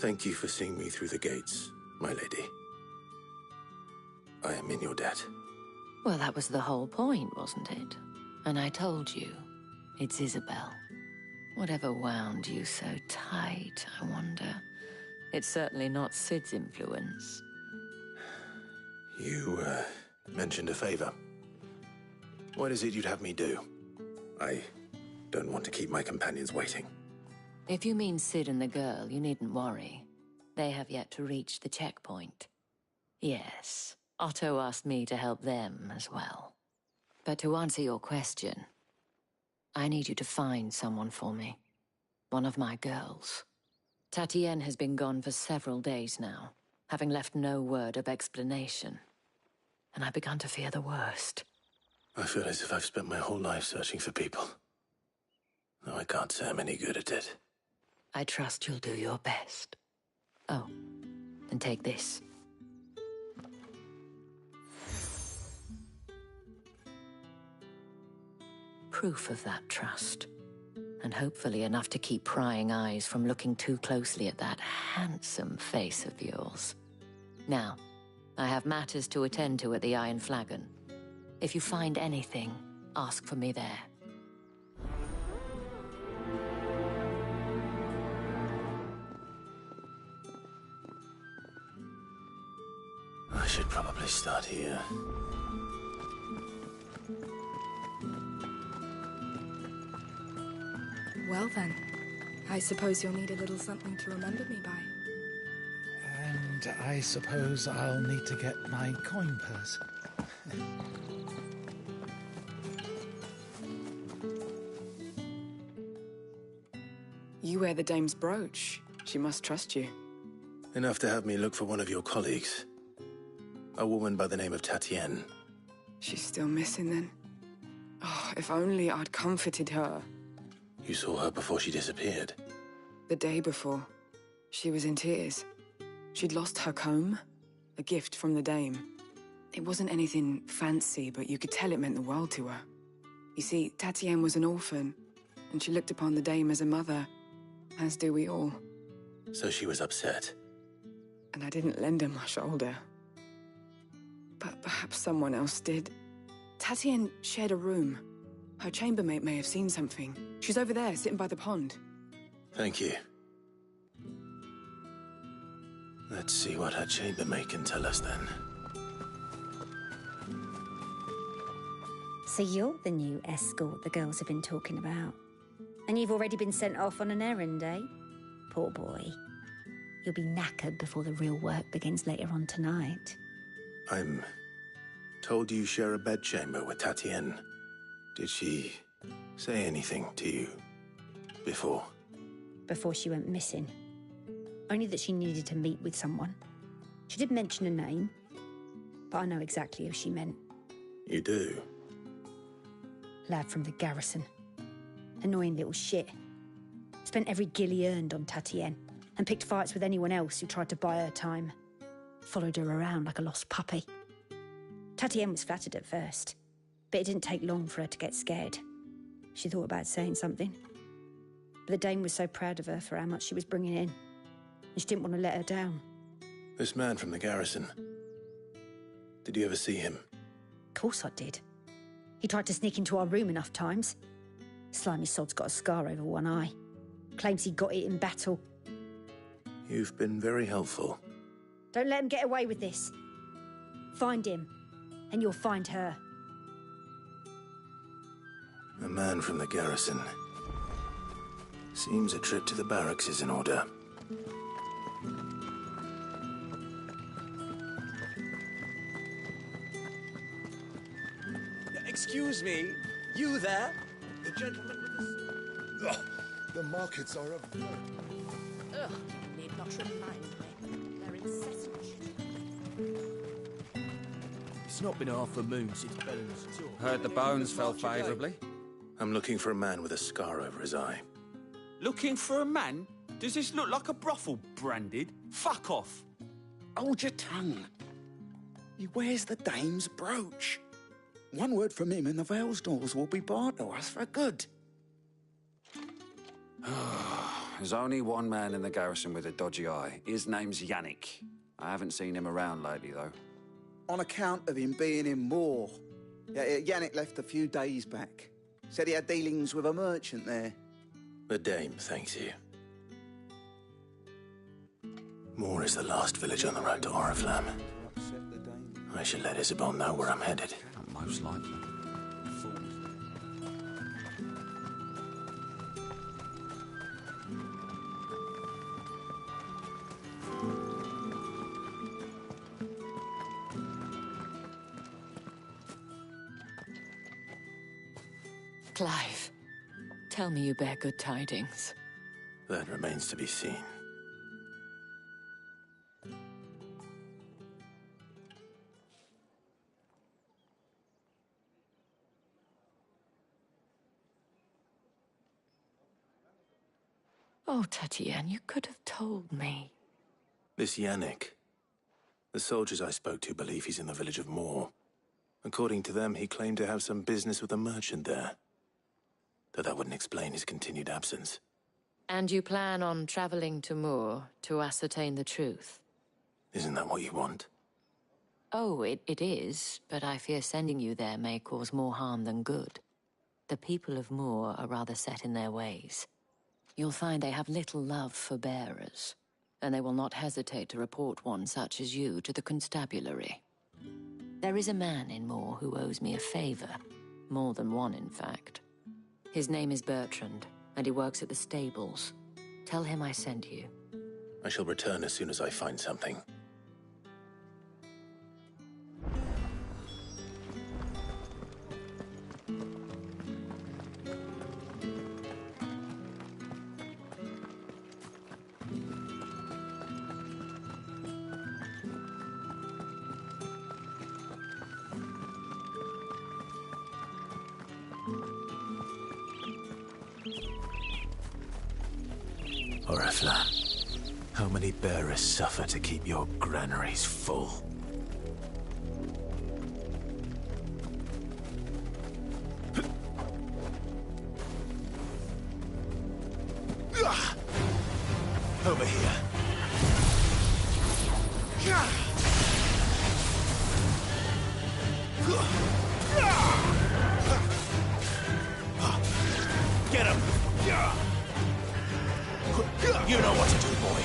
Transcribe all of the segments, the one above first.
Thank you for seeing me through the gates, my lady. I am in your debt. Well, that was the whole point, wasn't it? And I told you, it's Isabel. Whatever wound you so tight, I wonder. It's certainly not Sid's influence. You, mentioned a favor. What is it you'd have me do? I don't want to keep my companions waiting. If you mean Sid and the girl, you needn't worry. They have yet to reach the checkpoint. Yes, Otto asked me to help them as well. But to answer your question, I need you to find someone for me. One of my girls. Tatienne has been gone for several days now, having left no word of explanation. And I've begun to fear the worst. I feel as if I've spent my whole life searching for people. Though I can't say I'm any good at it. I trust you'll do your best. Oh, and take this. Proof of that trust. And hopefully enough to keep prying eyes from looking too closely at that handsome face of yours. Now, I have matters to attend to at the Iron Flagon. If you find anything, ask for me there. I should probably start here. Well then, I suppose you'll need a little something to remember me by. And I suppose I'll need to get my coin purse. You wear the dame's brooch. She must trust you. Enough to have me look for one of your colleagues. A woman by the name of Tatienne. She's still missing then. Oh, if only I'd comforted her. You saw her before she disappeared. The day before, she was in tears. She'd lost her comb, a gift from the dame. It wasn't anything fancy, but you could tell it meant the world to her. You see, Tatienne was an orphan, and she looked upon the dame as a mother, as do we all. So she was upset. And I didn't lend her my shoulder. But perhaps someone else did. Tatienne shared a room. Her chambermaid may have seen something. She's over there, sitting by the pond. Thank you. Let's see what her chambermaid can tell us then. So you're the new escort the girls have been talking about. And you've already been sent off on an errand, eh? Poor boy. You'll be knackered before the real work begins later on tonight. I'm told you share a bedchamber with Tatienne. Did she say anything to you before? Before she went missing. Only that she needed to meet with someone. She did mention a name, but I know exactly who she meant. You do? Lad from the garrison. Annoying little shit. Spent every gil he earned on Tatienne and picked fights with anyone else who tried to buy her time. Followed her around like a lost puppy. Tatienne was flattered at first, but it didn't take long for her to get scared. She thought about saying something. But the dame was so proud of her for how much she was bringing in, and she didn't want to let her down. This man from the garrison. Did you ever see him? Of course I did. He tried to sneak into our room enough times. Slimy sod's got a scar over one eye. Claims he got it in battle. You've been very helpful. Don't let him get away with this. Find him, and you'll find her. A man from the garrison. Seems a trip to the barracks is in order. Excuse me, you there? The gentleman with the... Oh, the markets are of... Ugh, you need not remind me. They're incessant. It's not been half a moon since Bellen's tour. Heard the bones fell favourably. I'm looking for a man with a scar over his eye. Looking for a man? Does this look like a brothel branded? Fuck off! Hold your tongue. He wears the dame's brooch. One word from him and the Vale's doors will be barred to us for good. There's only one man in the garrison with a dodgy eye. His name's Yannick. I haven't seen him around lately, though. On account of him being in Moor. Yeah, Yannick left a few days back. Said he had dealings with a merchant there. The dame thanks you. Moor is the last village on the road to Oriflamme. I should let Isabel know where I'm headed. Most likely. Clive, tell me you bear good tidings. That remains to be seen. Oh, Tatienne, you could have told me. This Yannick. The soldiers I spoke to believe he's in the village of Moor. According to them, he claimed to have some business with a merchant there. Though that wouldn't explain his continued absence. And you plan on traveling to Moor to ascertain the truth? Isn't that what you want? Oh, it is, but I fear sending you there may cause more harm than good. The people of Moor are rather set in their ways. You'll find they have little love for bearers, and they will not hesitate to report one such as you to the constabulary. There is a man in Moor who owes me a favor. More than one, in fact. His name is Bertrand, and he works at the stables. Tell him I sent you. I shall return as soon as I find something. Oriflamme, how many bearers suffer to keep your granaries full? Over here. Get him! You know what to do, boy.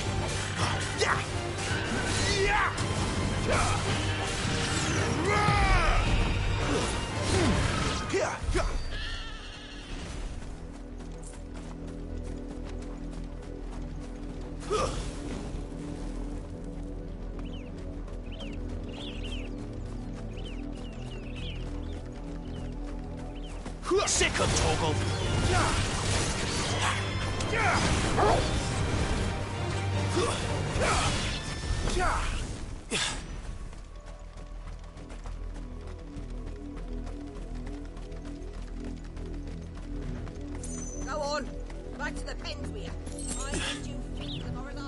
Sick of Torgal. Go on, back to the pens with you. I need you to the corridor.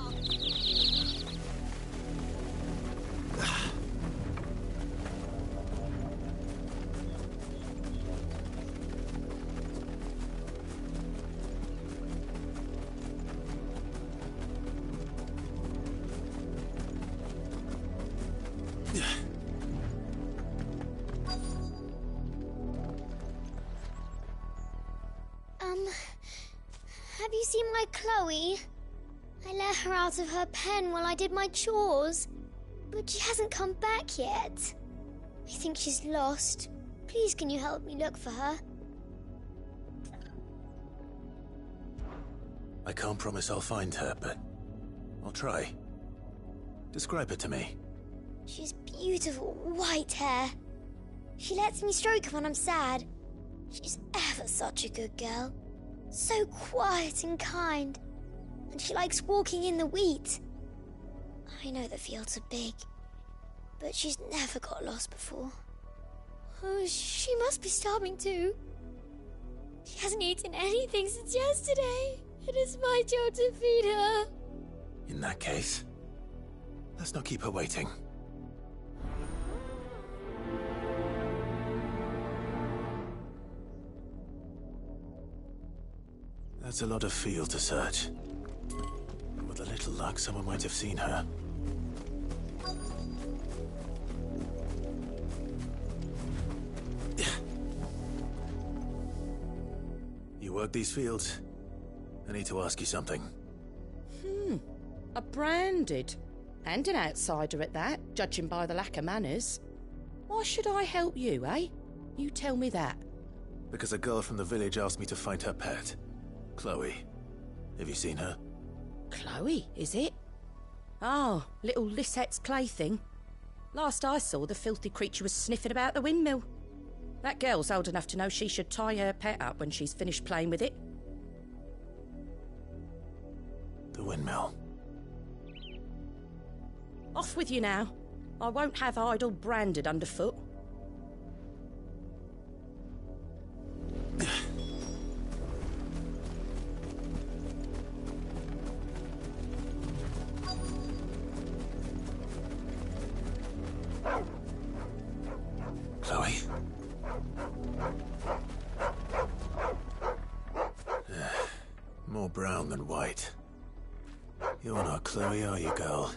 Have you seen my Chloe? I let her out of her pen while I did my chores, but she hasn't come back yet. I think she's lost. Please, can you help me look for her? I can't promise I'll find her, but I'll try. Describe her to me. She's beautiful white hair. She lets me stroke her when I'm sad. She's ever such a good girl. So quiet and kind. And she likes walking in the wheat. I know the fields are big, but she's never got lost before. Oh, she must be starving too. She hasn't eaten anything since yesterday. It is my job to feed her. In that case, let's not keep her waiting. That's a lot of field to search. a little luck, someone might have seen her. You work these fields? I need to ask you something. A branded. And an outsider at that, judging by the lack of manners. Why should I help you, eh? You tell me that. Because a girl from the village asked me to find her pet. Chloe. Have you seen her? Chloe, is it? Oh, little Lisette's plaything. Last I saw, the filthy creature was sniffing about the windmill. That girl's old enough to know she should tie her pet up when she's finished playing with it. The windmill. Off with you now. I won't have idle branded underfoot. Chloe? More brown than white. You're not Chloe, are you, girl?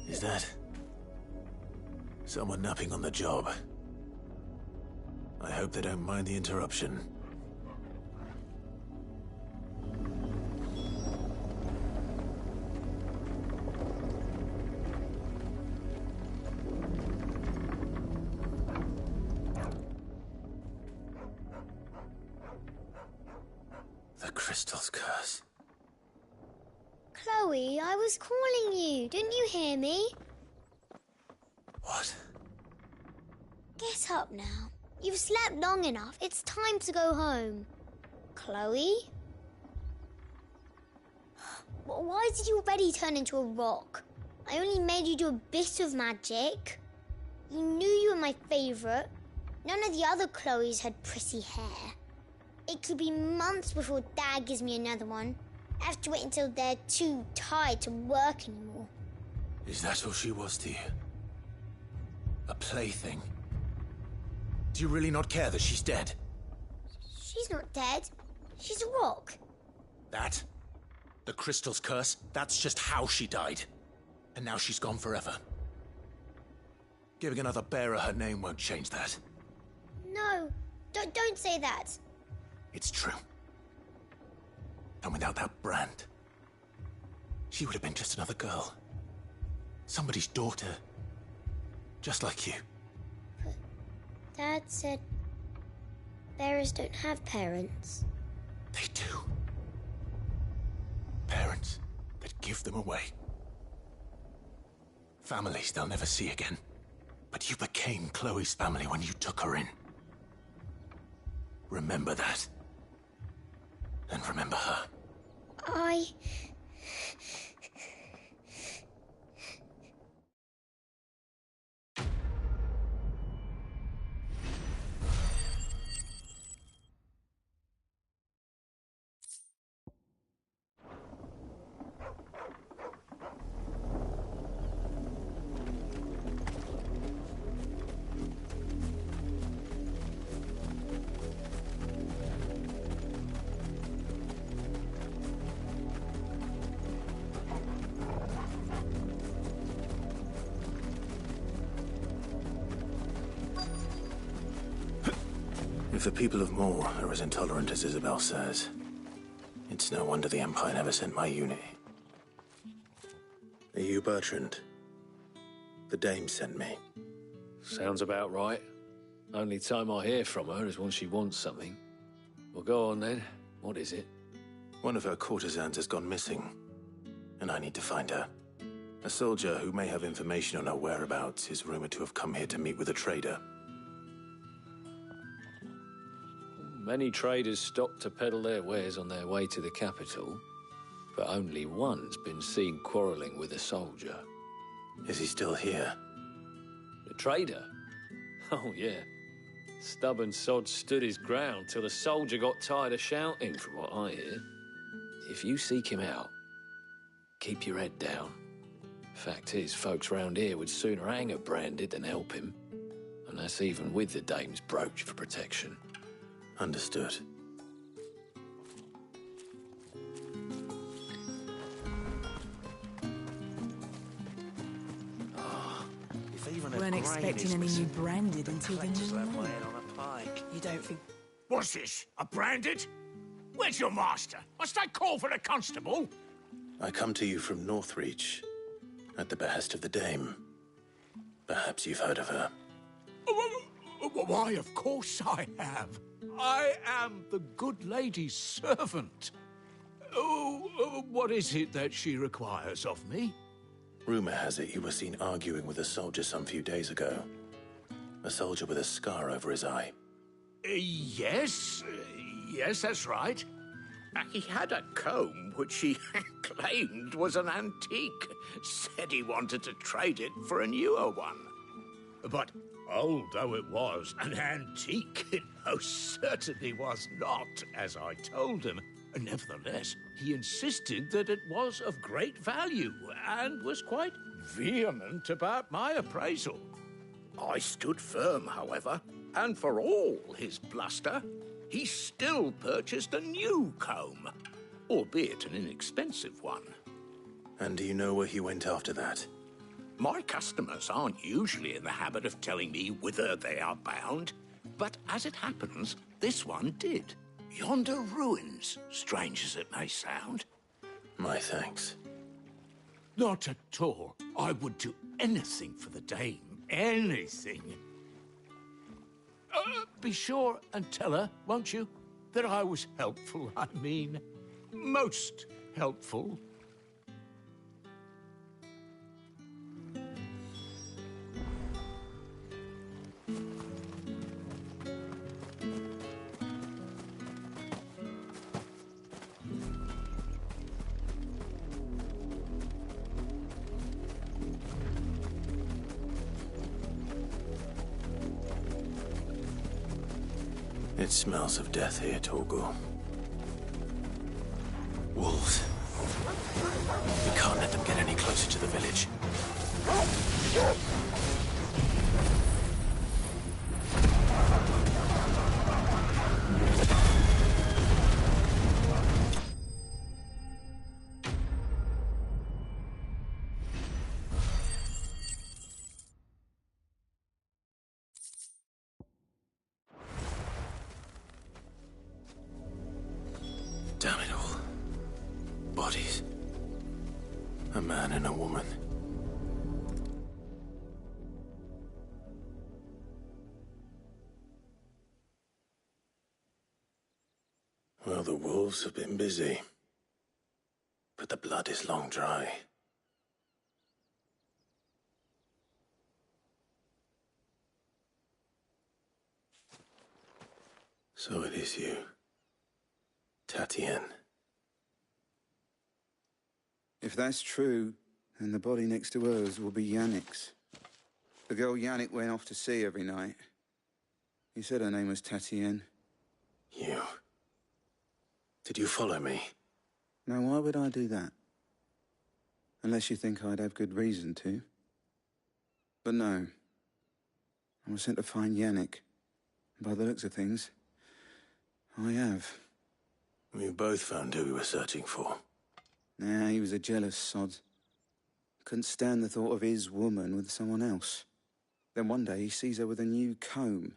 Is that someone napping on the job? I hope they don't mind the interruption. The crystal's curse. Chloe, I was calling you. Didn't you hear me? What? Get up now. You've slept long enough. It's time to go home. Chloe? Why did you already turn into a rock? I only made you do a bit of magic. You knew you were my favourite. None of the other Chloes had pretty hair. It could be months before Dad gives me another one. I have to wait until they're too tired to work anymore. Is that all she was to you? A plaything? Do you really not care that she's dead? She's not dead. She's a rock. That? The crystal's curse? That's just how she died. And now she's gone forever. Giving another bearer her name won't change that. No, don't say that. It's true. And without that brand, she would have been just another girl. Somebody's daughter. Just like you. But Dad said bearers don't have parents. They do. Parents that give them away. Families they'll never see again. But you became Chloe's family when you took her in. Remember that. And remember her. If the people of Moor are as intolerant as Isabel says, it's no wonder the Empire never sent my unit. Are you Bertrand? The Dame sent me. Sounds about right. Only time I hear from her is when she wants something. Well, go on then. What is it? One of her courtesans has gone missing, and I need to find her. A soldier who may have information on her whereabouts is rumored to have come here to meet with a trader. Many traders stop to peddle their wares on their way to the capital, but only one's been seen quarrelling with a soldier. Is he still here? The trader? Oh, yeah. Stubborn sod stood his ground till the soldier got tired of shouting, from what I hear. If you seek him out, keep your head down. Fact is, folks round here would sooner hang a branded than help him. And that's even with the Dame's brooch for protection. Understood. Even a Weren't grain expecting is any missing. new branded until the Collectors new left my moon. head on a pike. You don't think... What's this? A branded? Where's your master? Must I call for the constable? I come to you from Northreach, at the behest of the Dame. Perhaps you've heard of her. Why, of course I have. I am the good lady's servant. Oh, what is it that she requires of me? Rumor has it you were seen arguing with a soldier some few days ago. A soldier with a scar over his eye. Yes, that's right. He had a comb which he claimed was an antique. Said he wanted to trade it for a newer one. But old though it was, an antique it most certainly was not, as I told him. Nevertheless, he insisted that it was of great value and was quite vehement about my appraisal. I stood firm, however, and for all his bluster, he still purchased a new comb, albeit an inexpensive one. And do you know where he went after that? My customers aren't usually in the habit of telling me whither they are bound, but as it happens, this one did. Yonder ruins, strange as it may sound. My thanks. Not at all. I would do anything for the Dame. Anything. Be sure and tell her, won't you, that I was helpful. I mean, most helpful. It smells of death here, Torgal. Wolves. We can't let them get any closer to the village. Damn it all. Bodies. A man and a woman. Well, the wolves have been busy. But the blood is long dry. So it is you. Tatienne. If that's true, then the body next to hers will be Yannick's. The girl Yannick went off to see every night. He said her name was Tatienne. You. Did you follow me? Now, why would I do that? Unless you think I'd have good reason to. But no. I was sent to find Yannick. By the looks of things, I have. We both found who we were searching for. Nah, he was a jealous sod. Couldn't stand the thought of his woman with someone else. Then one day he sees her with a new comb.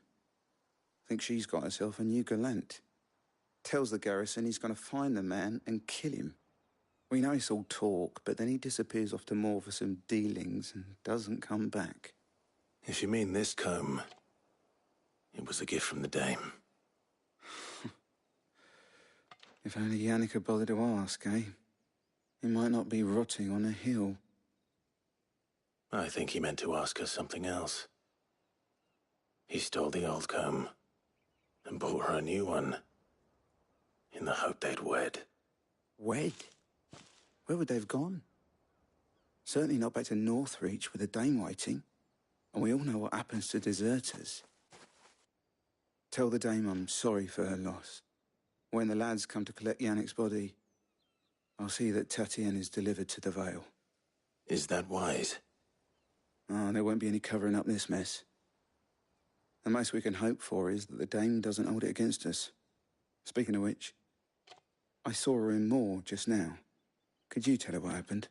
Thinks she's got herself a new gallant. Tells the garrison he's going to find the man and kill him. We know it's all talk, but then he disappears off to Moor for some dealings and doesn't come back. If you mean this comb, it was a gift from the Dame. If only Yannick had bothered to ask, eh? He might not be rotting on a hill. I think he meant to ask her something else. He stole the old comb and bought her a new one in the hope they'd wed. Wed? Where would they have gone? Certainly not back to Northreach with the Dame waiting. And we all know what happens to deserters. Tell the Dame I'm sorry for her loss. When the lads come to collect Yannick's body, I'll see that Tatienne is delivered to the Vale. Is that wise? Oh, there won't be any covering up this mess. The most we can hope for is that the Dame doesn't hold it against us. Speaking of which, I saw her in Moor just now. Could you tell her what happened?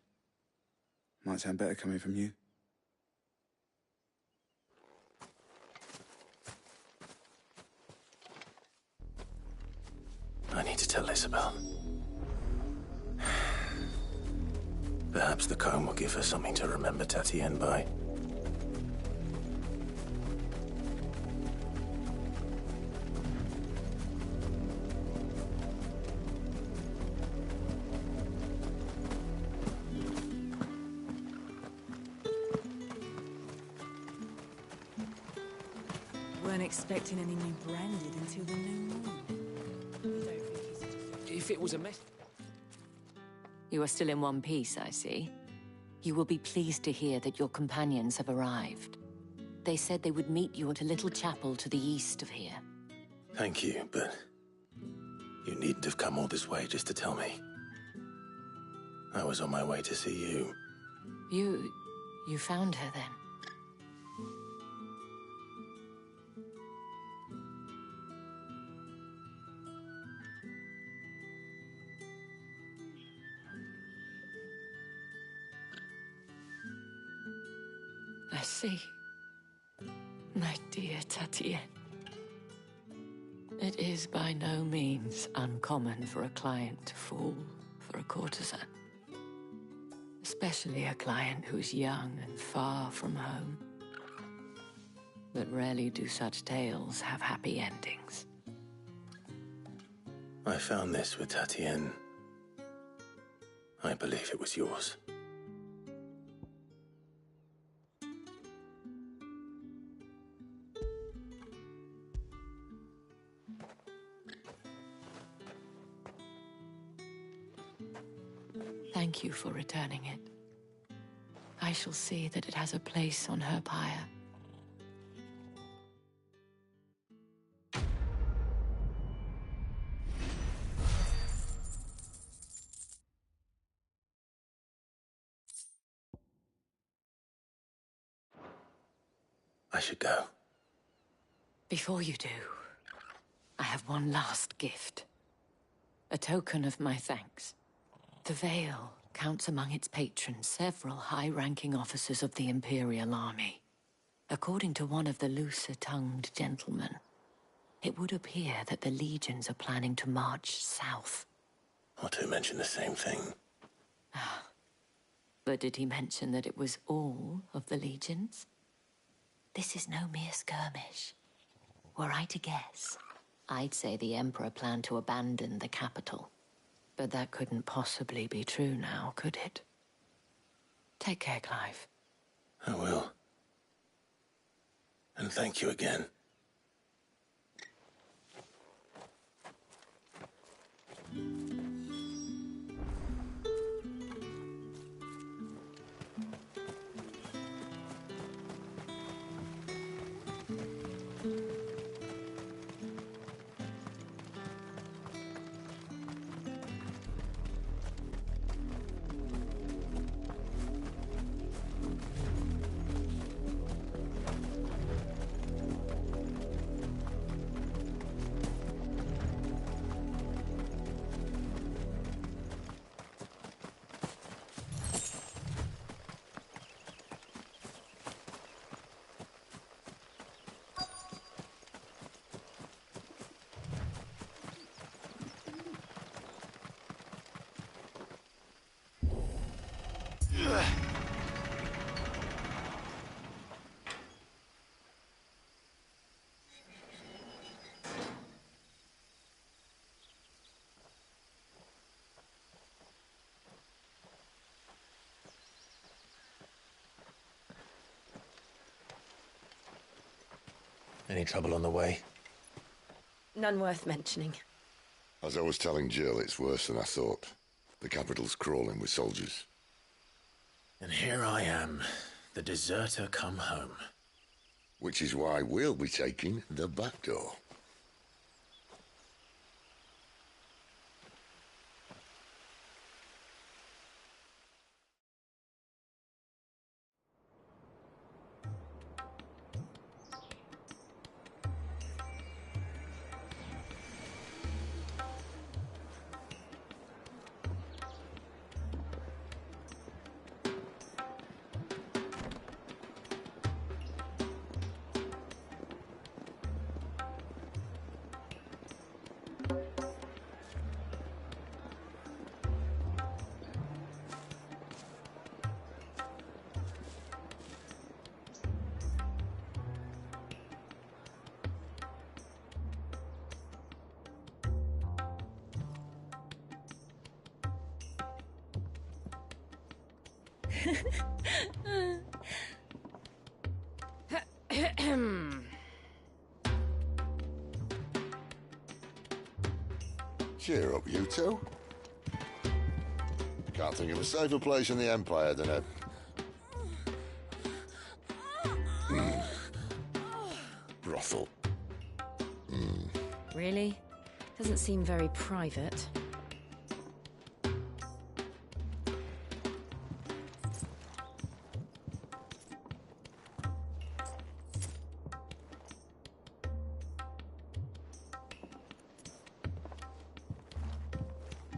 Might sound better coming from you. Isabel. Perhaps the comb will give her something to remember Tatienne by. Weren't expecting any new branded until the new moon. If it was a mess... You are still in one piece, I see. You will be pleased to hear that your companions have arrived. They said they would meet you at a little chapel to the east of here. Thank you, but you needn't have come all this way just to tell me. I was on my way to see you. You found her then? I see. My dear Tatienne. It is by no means uncommon for a client to fall for a courtesan. Especially a client who's young and far from home. But rarely do such tales have happy endings. I found this with Tatienne. I believe it was yours. Thank you for returning it. I shall see that it has a place on her pyre. I should go. Before you do, I have one last gift. A token of my thanks. The Vale counts among its patrons several high-ranking officers of the Imperial Army. According to one of the looser-tongued gentlemen, it would appear that the legions are planning to march south. Otto mentioned the same thing. But did he mention that it was all of the legions? This is no mere skirmish. Were I to guess, I'd say the Emperor planned to abandon the capital. But that couldn't possibly be true now, could it? Take care, Clive. I will. And thank you again. Any trouble on the way? None worth mentioning. As I was telling Jill, it's worse than I thought. The capital's crawling with soldiers. And here I am, the deserter come home. Which is why we'll be taking the back door. Cheer up, you two. Can't think of a safer place in the Empire than a... brothel. Really? Doesn't seem very private.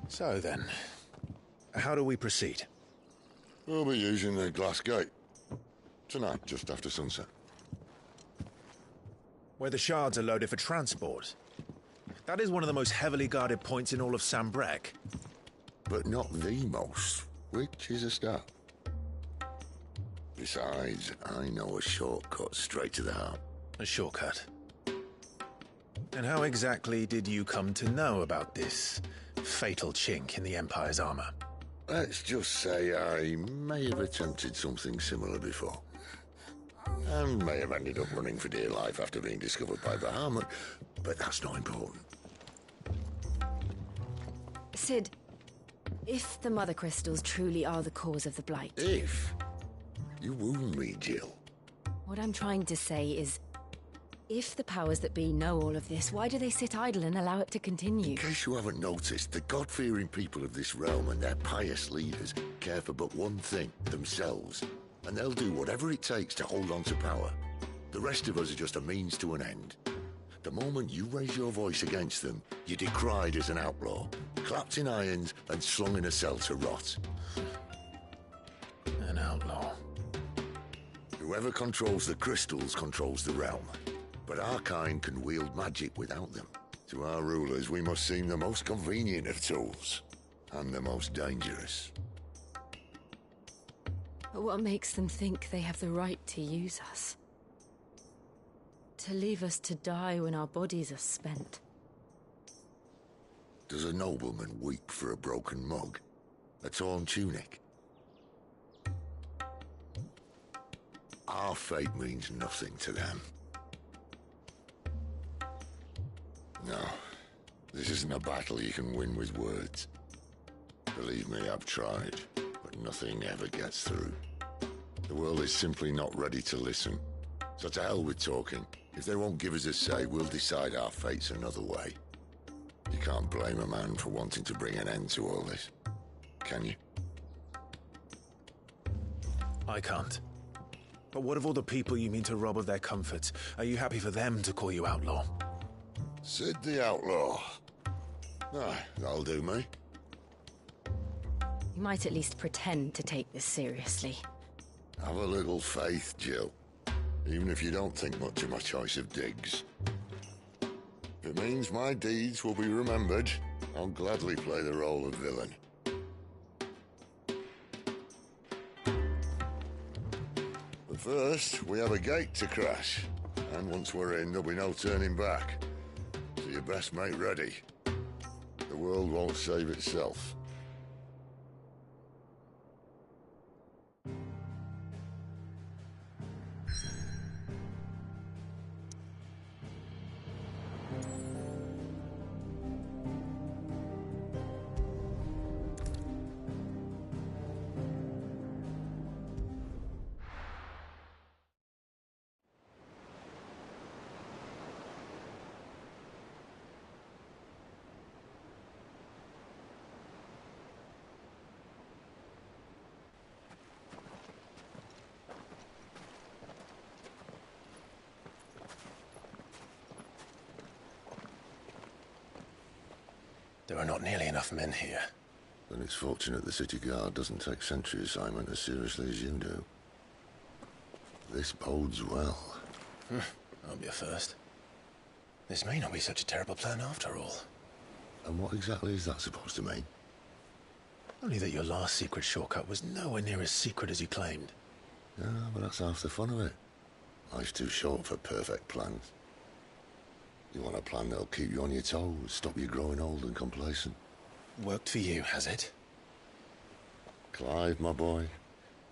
So then, how do we proceed? We'll be using the glass gate. Tonight, just after sunset. Where the shards are loaded for transport. That is one of the most heavily guarded points in all of Sambrek. But not the most, which is a start. Besides, I know a shortcut straight to the heart. A shortcut? And how exactly did you come to know about this fatal chink in the Empire's armor? Let's just say I may have attempted something similar before. And may have ended up running for dear life after being discovered by Bahamut, but that's not important. Sid, if the Mother Crystals truly are the cause of the Blight... If? You wound me, Jill. What I'm trying to say is, if the powers that be know all of this, why do they sit idle and allow it to continue? In case you haven't noticed, the God-fearing people of this realm and their pious leaders care for but one thing, themselves. And they'll do whatever it takes to hold on to power. The rest of us are just a means to an end. The moment you raise your voice against them, you're decried as an outlaw, clapped in irons and slung in a cell to rot. An outlaw. Whoever controls the crystals controls the realm. But our kind can wield magic without them. To our rulers, we must seem the most convenient of tools. And the most dangerous. But what makes them think they have the right to use us? To leave us to die when our bodies are spent? Does a nobleman weep for a broken mug? A torn tunic? Our fate means nothing to them. No, this isn't a battle you can win with words. Believe me, I've tried, but nothing ever gets through. The world is simply not ready to listen. So to hell with talking. If they won't give us a say, we'll decide our fates another way. You can't blame a man for wanting to bring an end to all this, can you? I can't. But what of all the people you mean to rob of their comforts? Are you happy for them to call you outlaw? Sid the Outlaw. That'll do me. You might at least pretend to take this seriously. Have a little faith, Jill. Even if you don't think much of my choice of digs. If it means my deeds will be remembered, I'll gladly play the role of villain. But first, we have a gate to crash. And once we're in, there'll be no turning back. So you best make ready. The world won't save itself. There are not nearly enough men here. Then it's fortunate the city guard doesn't take sentry assignment as seriously as you do. This bodes well. I'll be a first. This may not be such a terrible plan after all. And what exactly is that supposed to mean? Only that your last secret shortcut was nowhere near as secret as you claimed. Yeah, but that's half the fun of it. Life's too short for perfect plans. You want a plan that'll keep you on your toes, stop you growing old and complacent. Worked for you, has it? Clive, my boy,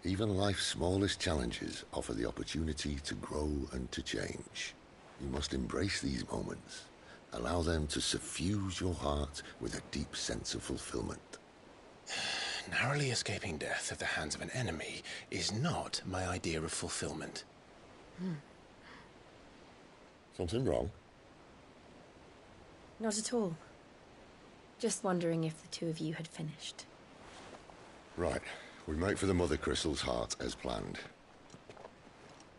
Even life's smallest challenges offer the opportunity to grow and to change. You must embrace these moments. Allow them to suffuse your heart with a deep sense of fulfillment. Narrowly escaping death at the hands of an enemy is not my idea of fulfillment. Something wrong? Not at all. Just wondering if the two of you had finished. Right. We make for the Mother Crystal's heart as planned.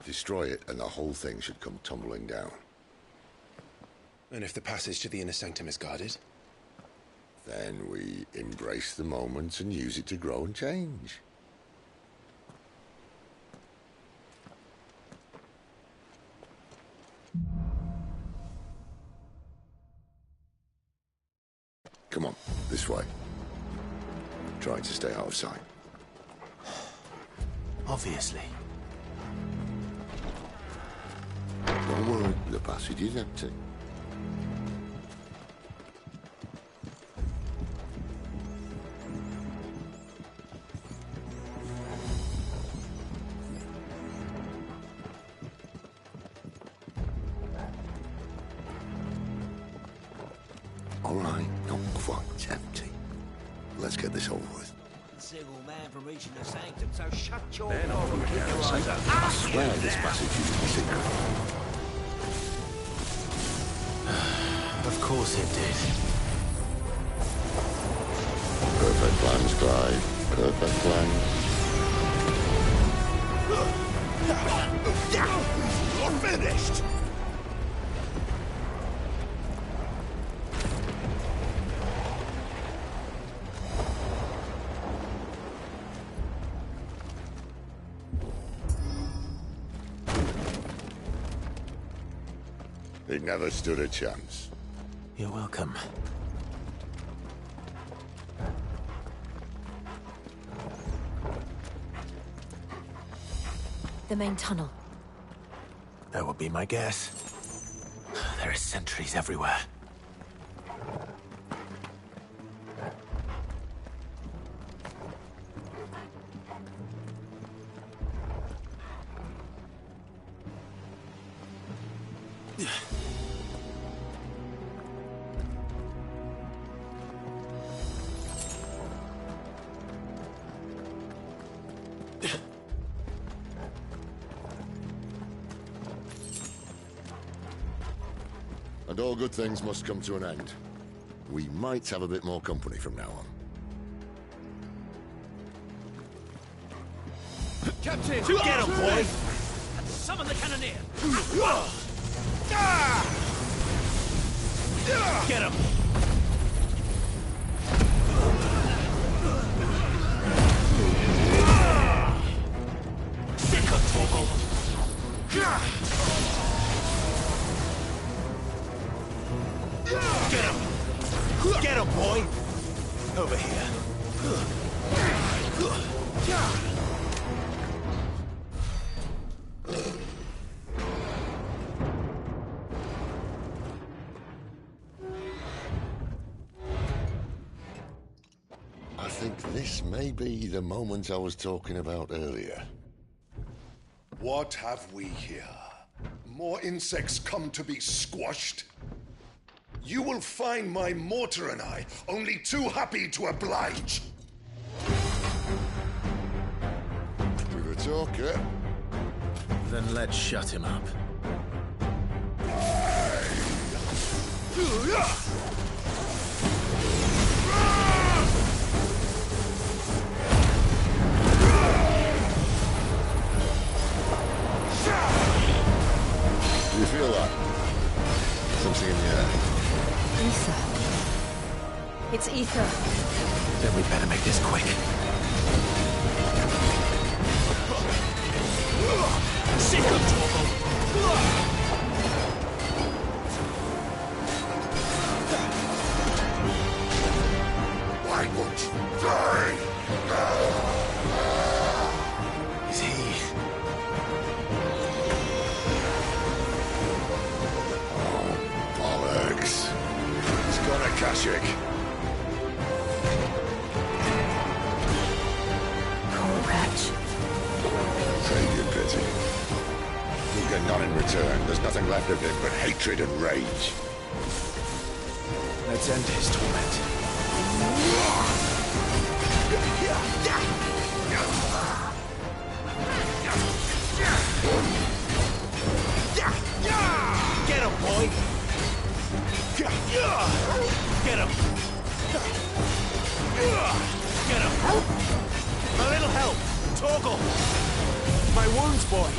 Destroy it and the whole thing should come tumbling down. And if the passage to the inner sanctum is guarded? Then we embrace the moment and use it to grow and change. Come on, this way. Trying to stay out of sight. Obviously. Don't worry, the passage is empty. All right, not quite empty. Let's get this over with. Single man from reaching the sanctum, so shut your They're not from the garrison. I swear this passage used to be secret. Of course it did. Perfect plans, Clive. Perfect plans. You're finished! It never stood a chance. You're welcome. The main tunnel. That would be my guess. There are sentries everywhere. And all good things must come to an end. We might have a bit more company from now on. Captain! Get him, boy! Summon the cannoneer! Get him! Sick of Torgal! Get him! Get him, boy! Over here. I think this may be the moment I was talking about earlier. What have we here? More insects come to be squashed? You will find my mortar and I only too happy to oblige. With a talker. Then let's shut him up. Do you feel that? Something in the air. Ether. It's ether. Then we better make this quick. Sick of Torgal! Why won't you die? Is he? Oh, bollocks. He's got a Kashyyyk. Poor wretch. want in return? There's nothing left of him but hatred and rage. Let's end his torment. Get him, boy! Get him! Get him! A little help! Torgal! My wounds, boy!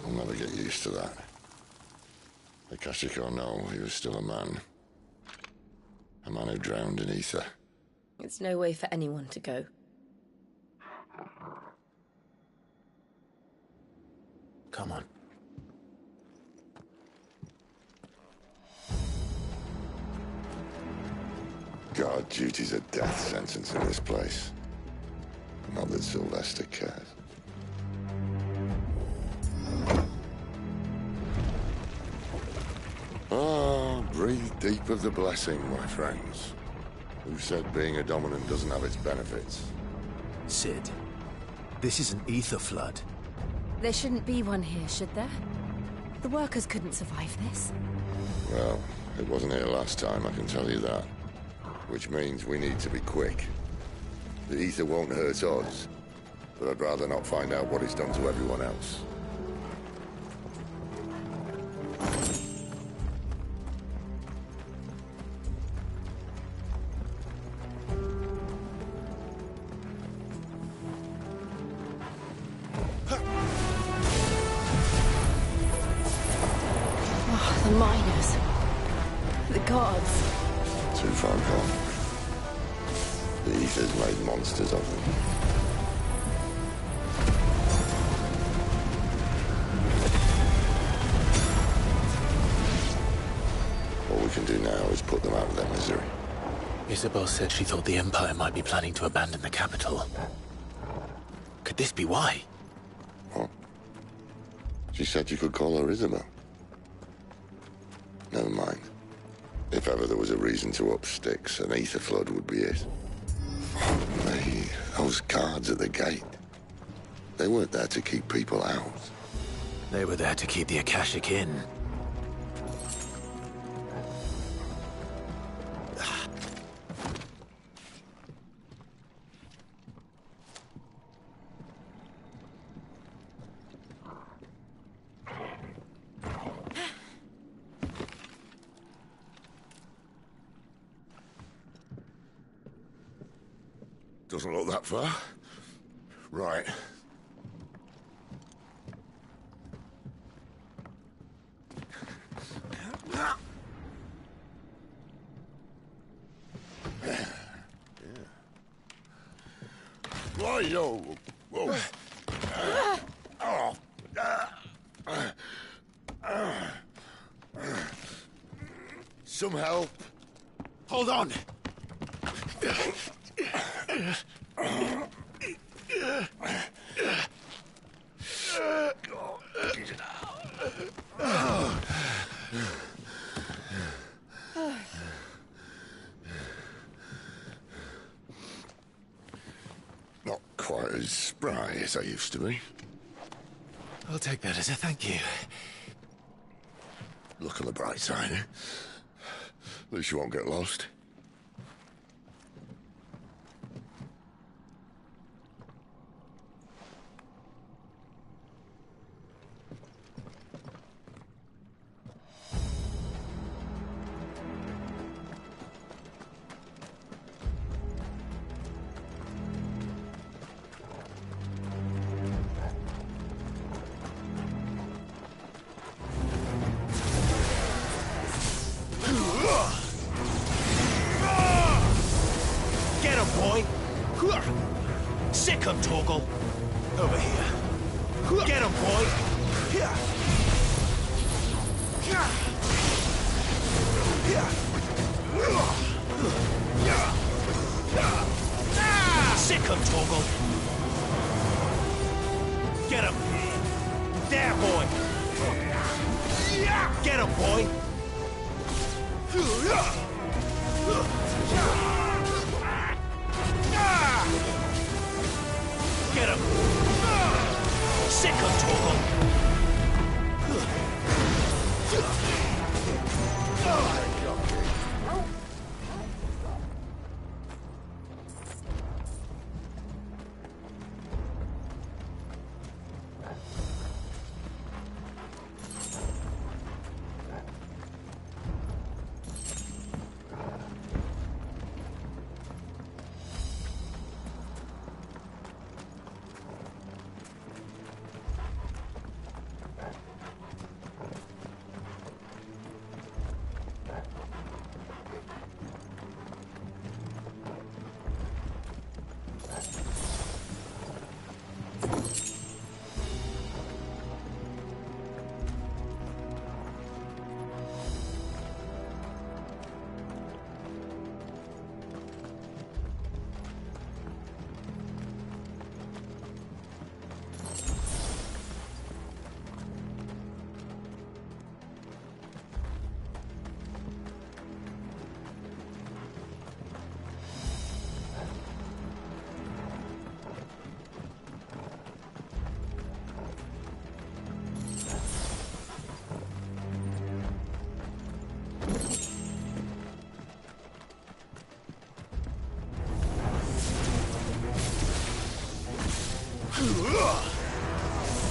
I'll never get used to that. Akashic or no, he was still a man. A man who drowned in ether. It's no way for anyone to go. Come on. Guard duty's a death sentence in this place. Not that Sylvester cares. Breathe deep of the blessing, my friends. Who said being a dominant doesn't have its benefits? Sid, this is an ether flood. There shouldn't be one here, should there? The workers couldn't survive this. Well, it wasn't here last time, I can tell you that. Which means we need to be quick. The ether won't hurt us, but I'd rather not find out what it's done to everyone else. The miners. The gods. Too far gone. The ether's made monsters of them. All we can do now is put them out of their misery. Isabel said she thought the Empire might be planning to abandon the capital. Could this be why? What? She said you could call her Isabel. Never mind. If ever there was a reason to up sticks, an ether flood would be it. Those guards at the gate. They weren't there to keep people out. They were there to keep the Akashic in. Doesn't look that far. Right. Why, yo? Whoa. Some help. Hold on! Not quite as spry as I used to be. I'll take that as a thank you. Look on the bright side, eh? At least you won't get lost. Get him, boy! Sick him, Torgal! Over here. Get him, boy! Sick him, Torgal! him, boy! Get him! Sick him, Torgal!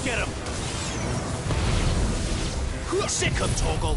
Get him! Sick him, Torgal!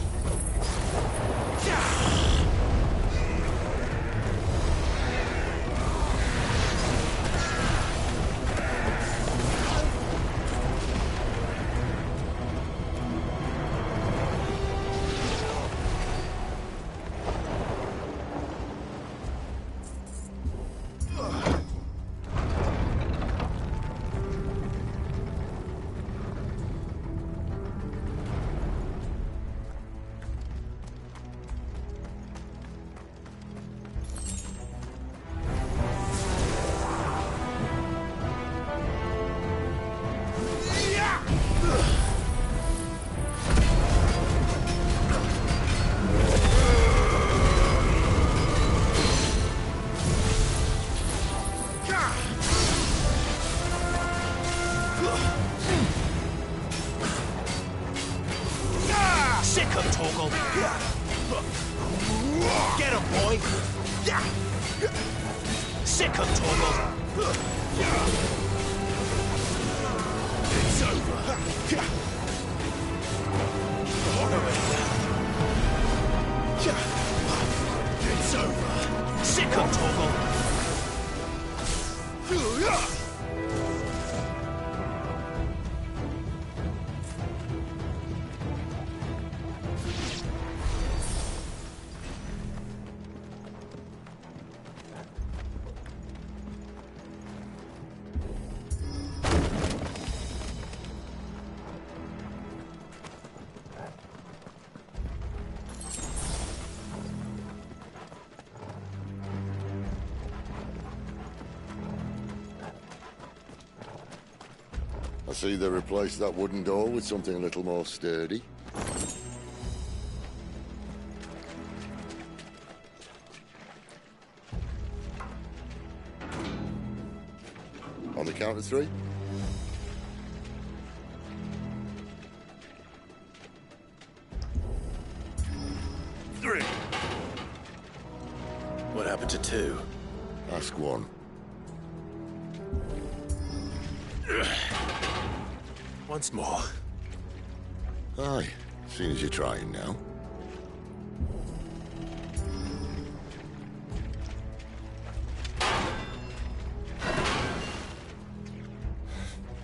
Sick him, Torgal! Get him, boy! Sick him, Torgal! It's over! It's over! Sick him, Torgal! I see they replaced that wooden door with something a little more sturdy. On the count of 3. What happened to 2? Ask 1. Once more. Aye, seeing as you're trying now.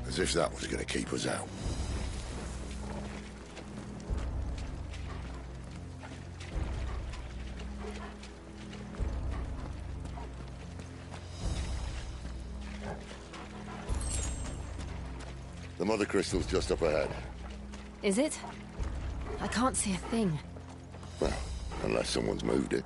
As if that was going to keep us out. The mother crystal's just up ahead. Is it? I can't see a thing. Well, unless someone's moved it.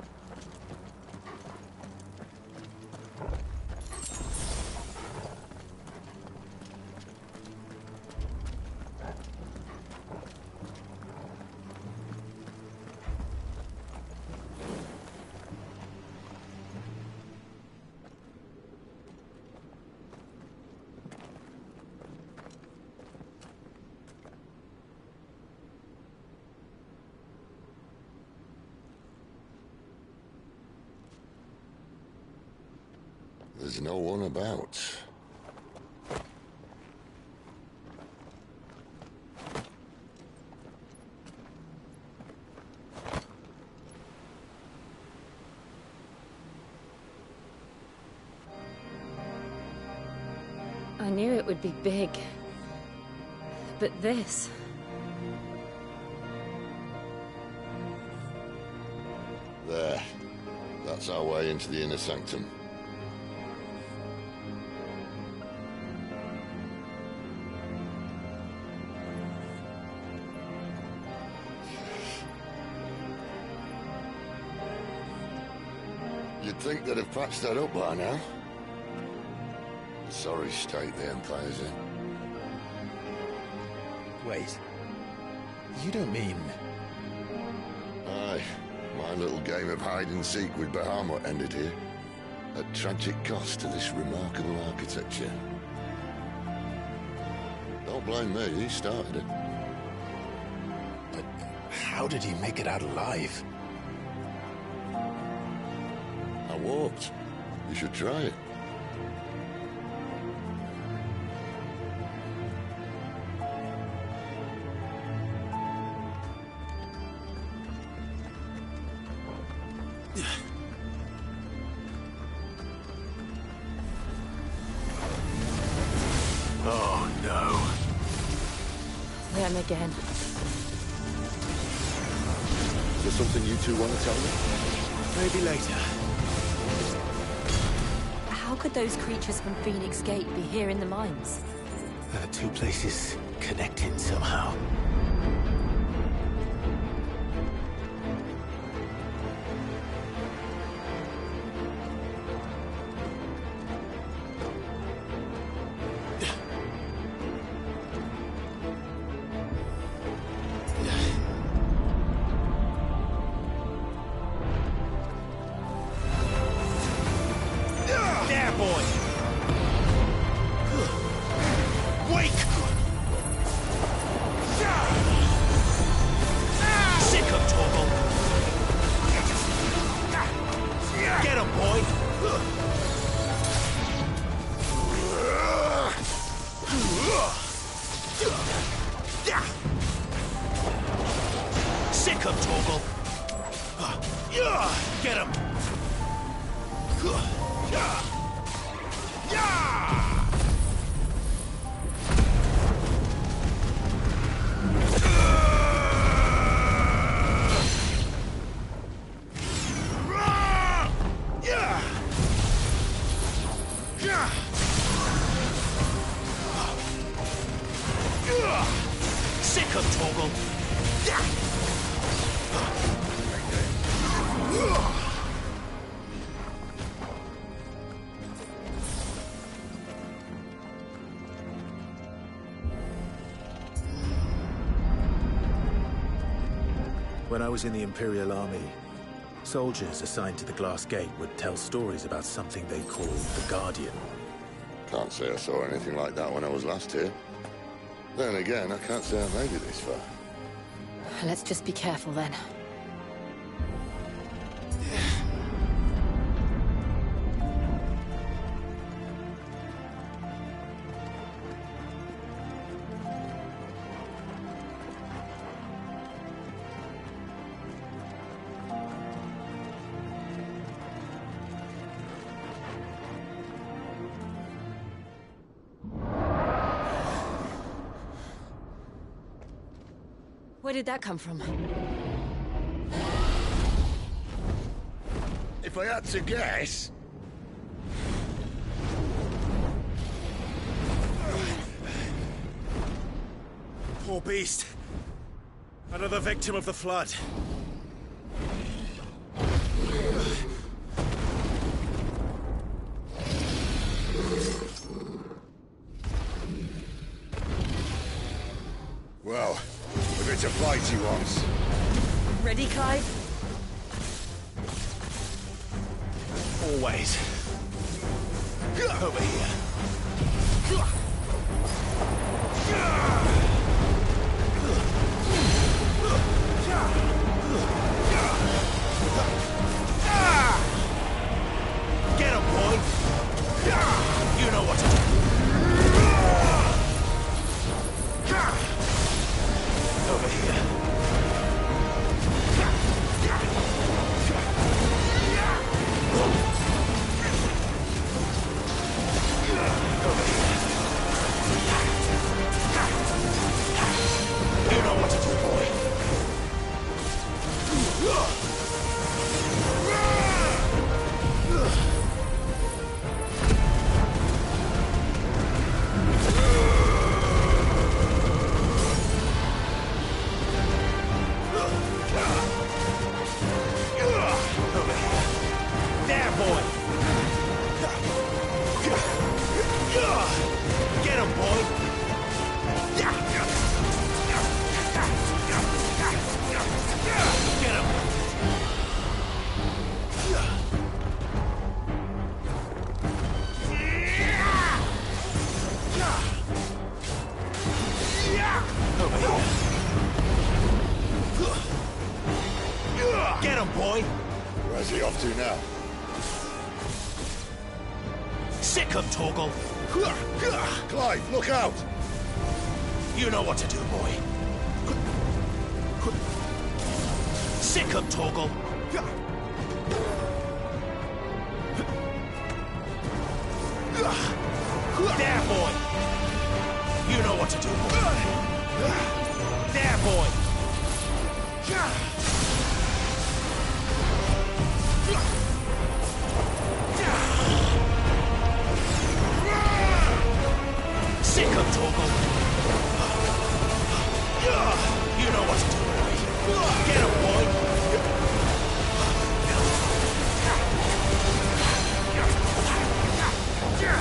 There's no one about. I knew it would be big. But this... There. That's our way into the inner sanctum. You'd think they'd have patched that up by now. A sorry state the Empire's in. Wait. You don't mean... Aye. My little game of hide-and-seek with Bahamut ended here. At tragic cost to this remarkable architecture. Don't blame me, he started it. But how did he make it out alive? I walked. You should try it. Oh, no. Them again. Is there something you two want to tell me? Maybe later. How could those creatures from Phoenix Gate be here in the mines? There are two places connecting somehow. There, boy! Wake! Sick of Torgal! Get him, boy! Sick of Torgal! Get him! Sick of Torgal! When I was in the Imperial Army, soldiers assigned to the Glass Gate would tell stories about something they called the Guardian. Can't say I saw anything like that when I was last here. Then again, I can't say I made it this far. Let's just be careful then. Where did that come from? If I had to guess... Poor beast. Another victim of the Flood. Well, if it's a fight he wants. Ready, Clive? Always. Over here. Get him, boy! You know what to do. Over here. You know what to do, boy. There, boy. Get him, boy. Get him. Over here. Get him, boy. Where's he off to now? Sick him, Torgal. Clive, look out! You know what to do, boy. Sick him, Torgal. There, boy. You know what to do, boy. There, boy. Sick him, Torgal. You know what to do, boy. Get him, boy.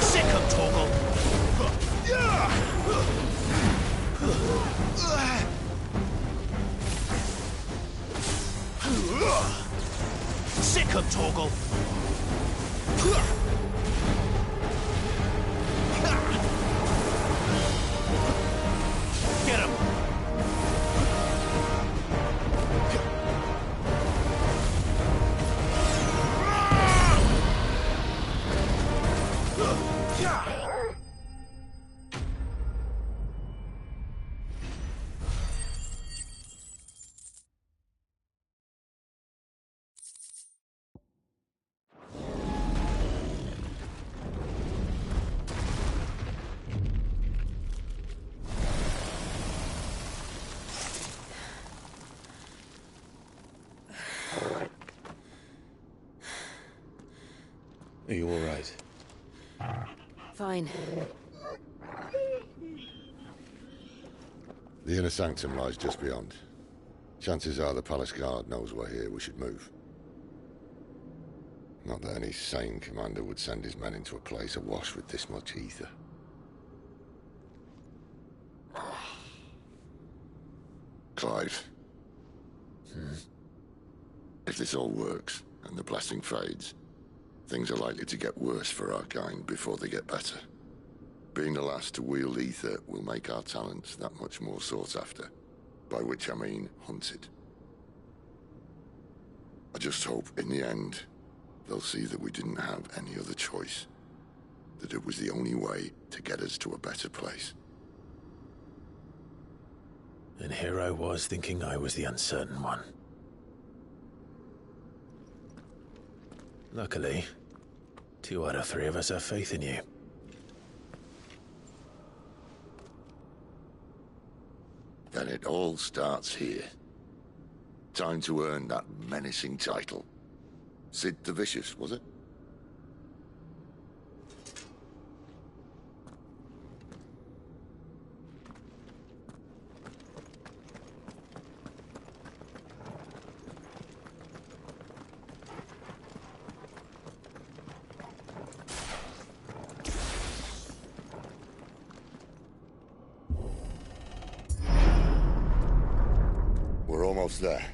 Sick him, Torgal. Sick him, Torgal. Get him. Are you all right? Fine. The inner sanctum lies just beyond. Chances are the palace guard knows we're here. We should move. Not that any sane commander would send his men into a place awash with this much ether. Clive. If this all works, and the blessing fades, things are likely to get worse for our kind before they get better. Being the last to wield ether will make our talents that much more sought after, by which I mean hunted. I just hope, in the end, they'll see that we didn't have any other choice, that it was the only way to get us to a better place. And here I was thinking I was the uncertain one. Luckily, 2 out of 3 of us have faith in you. Then it all starts here. Time to earn that menacing title. Sid the Vicious, was it? We're almost there.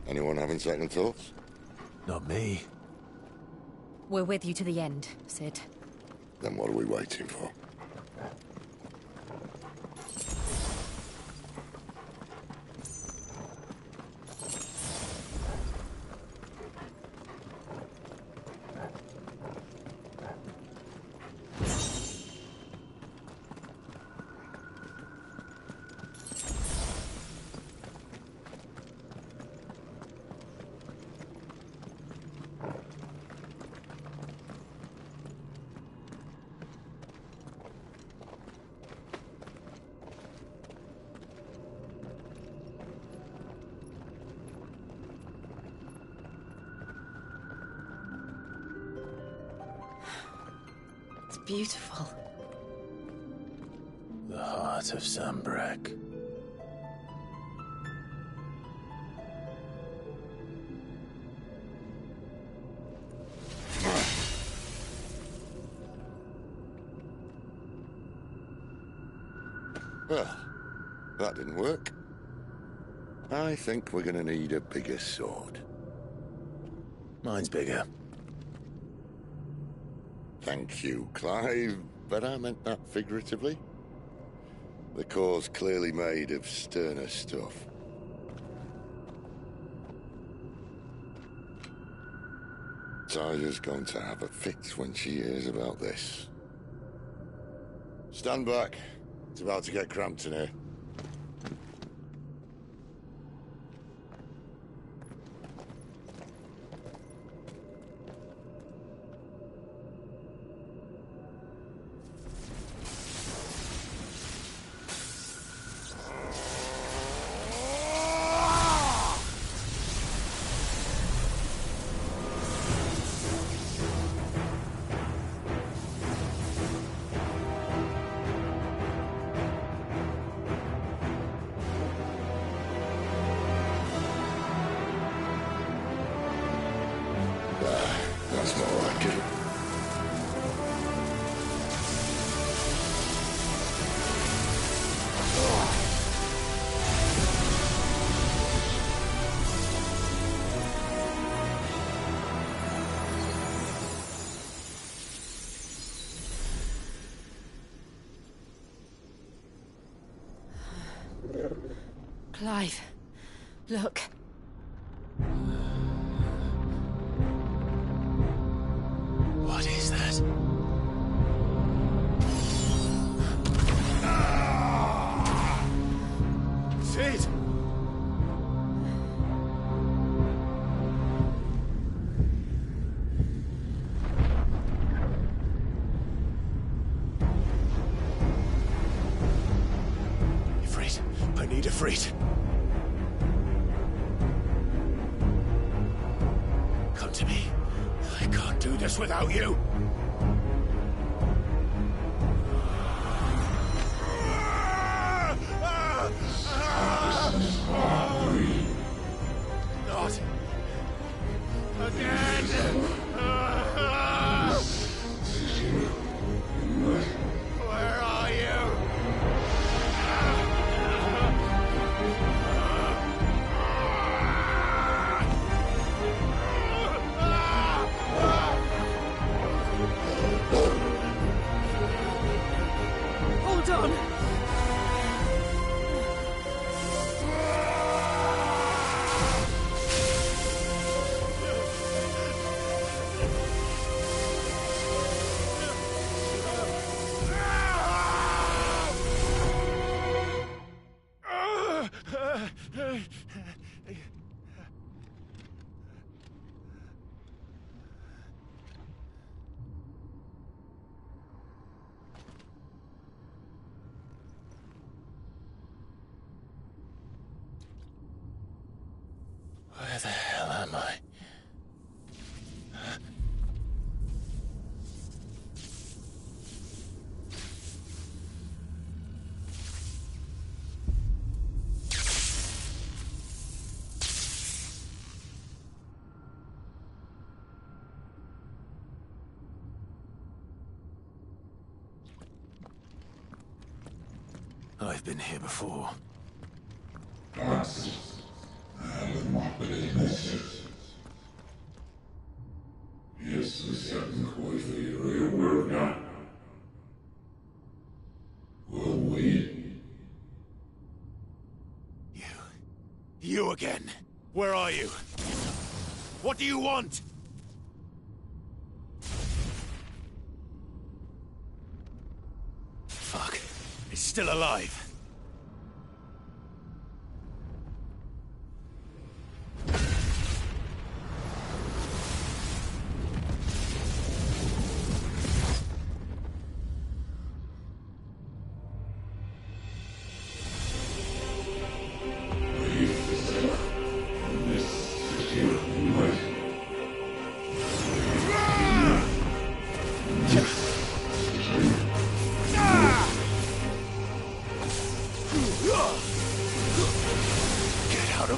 Anyone having second thoughts? Not me. We're with you to the end, Sid. Then what are we waiting for? beautiful. The heart of Sambrek. Well, that didn't work. I think we're gonna need a bigger sword. Mine's bigger. Thank you, Clive, but I meant that figuratively. The core's clearly made of sterner stuff. Tyler's going to have a fit when she hears about this. Stand back. It's about to get cramped in here. That's more like it. Clive, look. What is that? Sid! Ifrit, I need Ifrit. Come to me. I can't do this without you. Not again. Where are you? Hold on. Where the hell am I? I've been here before. You again. Where are you? What do you want? Fuck. It's still alive.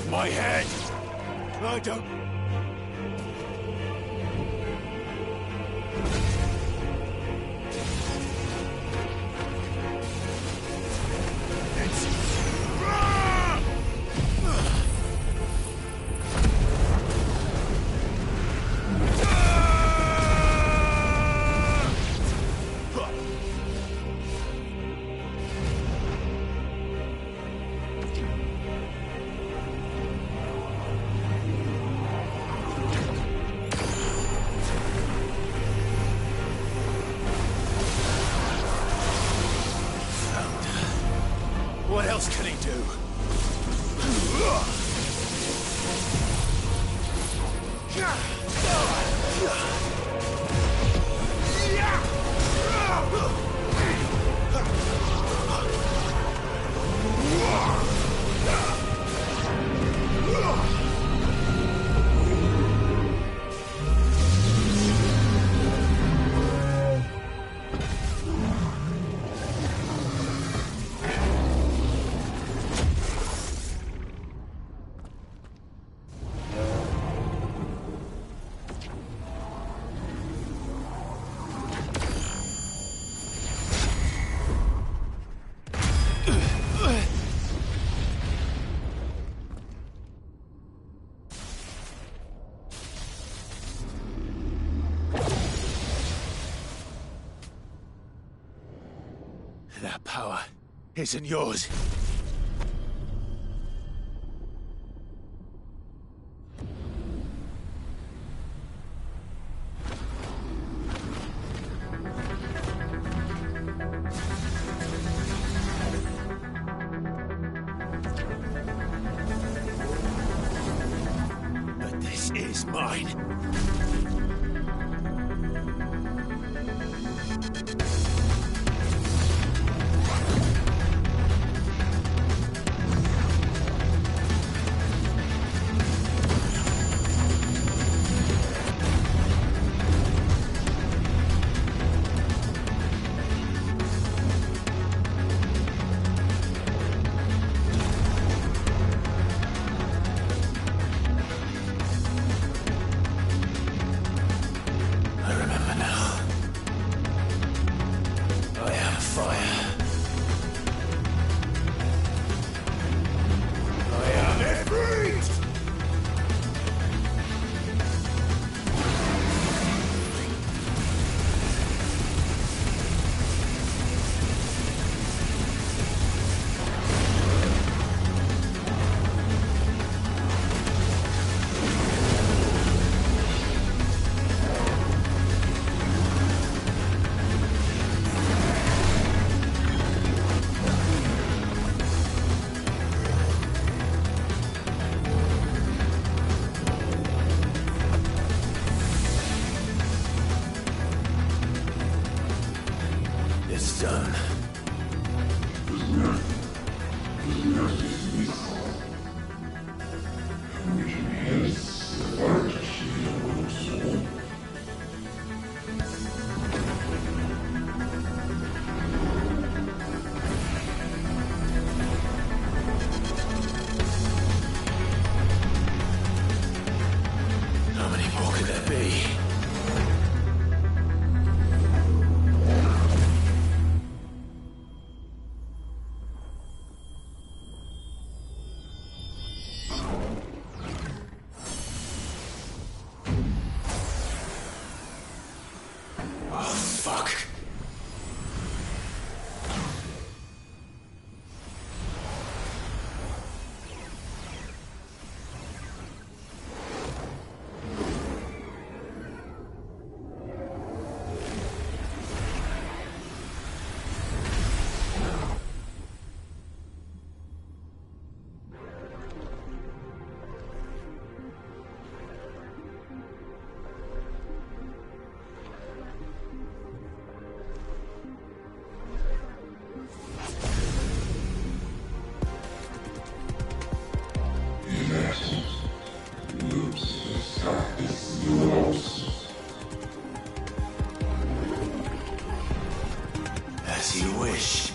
off my head! I don't... What else can he do? That power isn't yours. But this is mine. It's done. How many more could there be? Fuck. As you wish.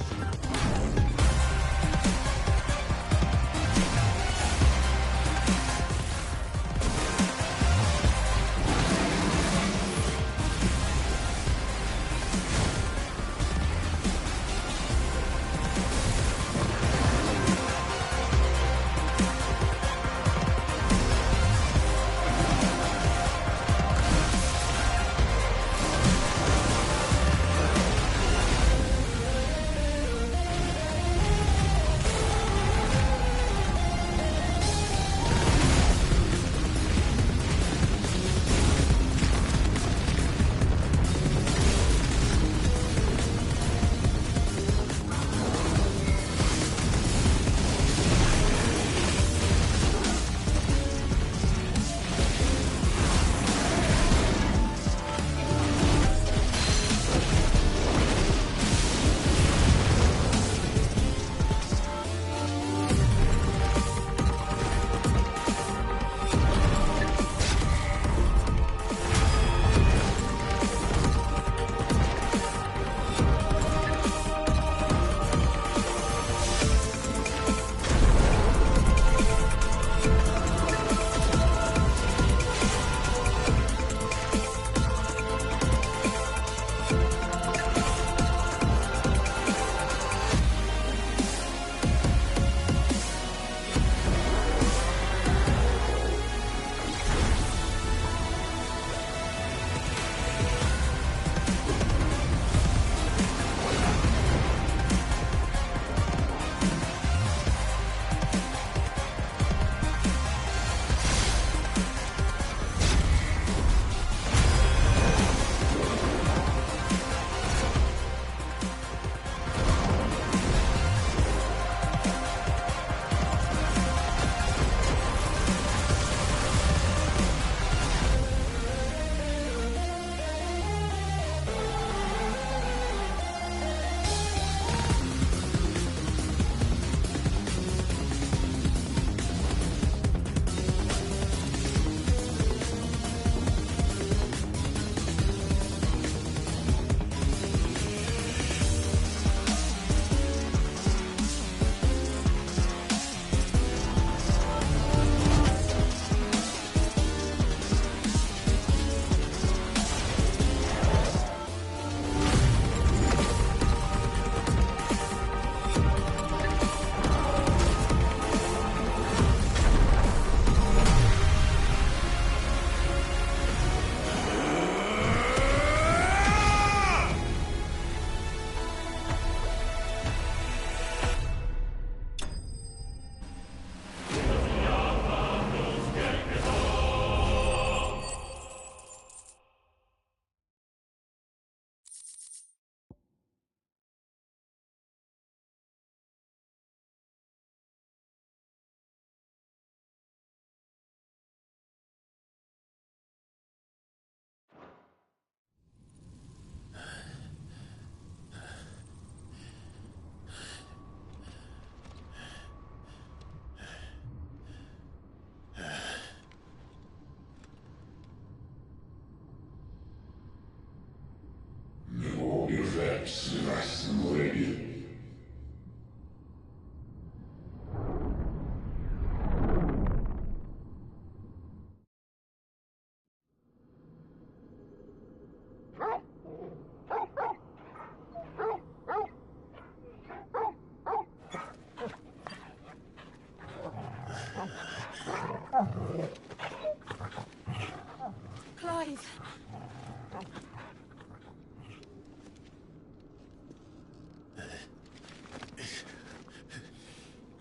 Clive!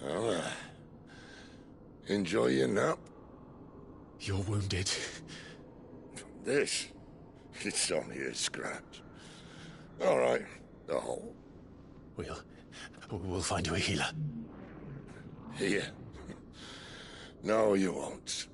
Well, enjoy your nap. You're wounded. This? It's only a scratch. All right, the hole. We'll find you a healer. Here? No, you won't.